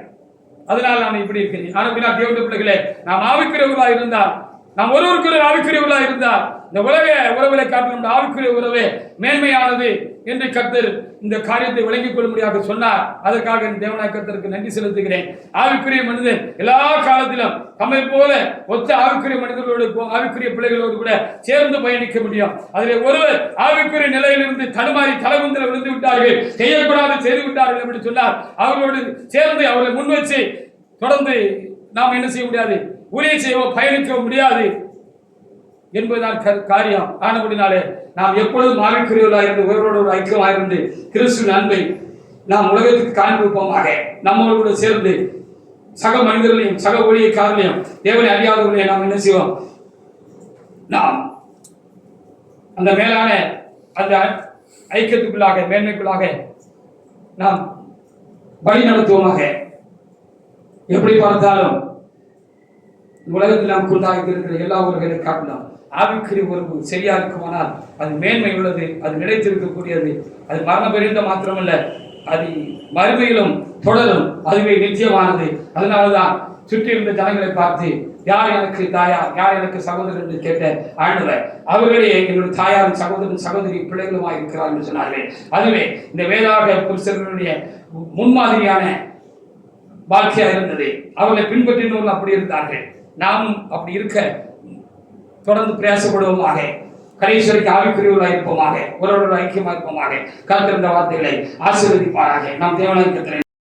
அதனால நான் இப்படி இருக்கிறேன். ஆனால் தேவனுடைய பிள்ளைகளே, நாம் ஆவிக்குரியவர்களாக இருந்தால், நாம் ஒருவருக்கு ஆவிக்குரியவர்களாக இருந்தால் இந்த உலக உறவுகளை காட்டிலும் ஆவிக்குரிய உறவே மேன்மையானது என்று கர்த்தர் இந்த காரியத்தை விளங்கிக் கொள்ளும்படியாக சொன்னார். அதற்காக தேவனாய் கர்த்தருக்கு நன்றி செலுத்துகிறேன். ஆவிக்குரிய மனிதன் எல்லா காலத்திலும் நம்மை போல ஒத்த ஆவிக்குரிய மனிதர்களோடு ஆவிக்குரிய பிள்ளைகளோடு கூட சேர்ந்து பயணிக்க முடியும். அதில் ஒருவர் ஆவிக்குரிய நிலையிலிருந்து தடுமாறி தலகுந்தில விழுந்து விட்டார்கள், செய்யக்கூடாது செய்து விட்டார்கள் என்று சொன்னார். அவர்களோடு சேர்ந்து அவர்களை முன் வச்சு தொடர்ந்து நாம் என்ன செய்ய முடியாது, ஊழியம் செய்யவோ பயணிக்க முடியாது என்பதுதான் காரியம். ஆனபடினாலே நாம் எப்பொழுதும் ஆவிக்குரியவர்களாக இருந்து ஒருவரோடு ஒரு ஐக்கியமாக இருந்து கிறிஸ்துவின் அன்பை நாம் உலகத்துக்கு காண்பிப்போமாக. நம்மளோடு சேர்ந்து சக மனிதர்களையும் சக ஊழியக்காரர்களையும் தேவனை அறியாதவர்களையும் நாம் என்ன செய்வோம், நாம் அந்த மேலான அந்த ஐக்கியத்துக்குள்ளாக மேன்மைக்குள்ளாக நாம் வழி நடத்துவோமாக. எப்படி பார்த்தாலும் உலகத்தில் நாம் கொண்டாக இருக்கிற எல்லா ஊர்களை காட்டலாம். ஆவிக்குரிய உறவு சரியா இருக்குமானால் அது மேன்மை உள்ளது, அது நிலைத்திருக்கக்கூடியது. அது மரண பரியந்த மாத்திரமல்ல, அது மறுமையிலும் தொடரும், அதுவே நிச்சயமானது. அதனாலதான் சுற்றி இருந்த ஜனங்களை பார்த்து யார் எனக்கு தாயார், யார் எனக்கு சகோதரர் என்று கேட்ட ஆண்டவர் அவர்களே என்னுடைய தாயாரும் சகோதரன் சகோதரி பிள்ளைகளுமாய் இருக்கிறார் என்று சொன்னார்கள். அதுவே இந்த வேதாக புருஷர்களுடைய முன்மாதிரியான வாழ்க்கையா இருந்தது. அவர்களை பின்பற்றினவர்கள் அப்படி இருந்தார்கள். நாமும் அப்படி இருக்க தொடர்ந்து பிரயாசப்படுவோமாக. கடைசிக்கு ஆவிக்குரியவர்களாக இருப்போமாக, ஒருவரோடு ஐக்கியமாக இருப்போமாக. கர்த்தர் இந்த வார்த்தைகளை ஆசீர்வதிப்பாராக. நாம் தேவனாய்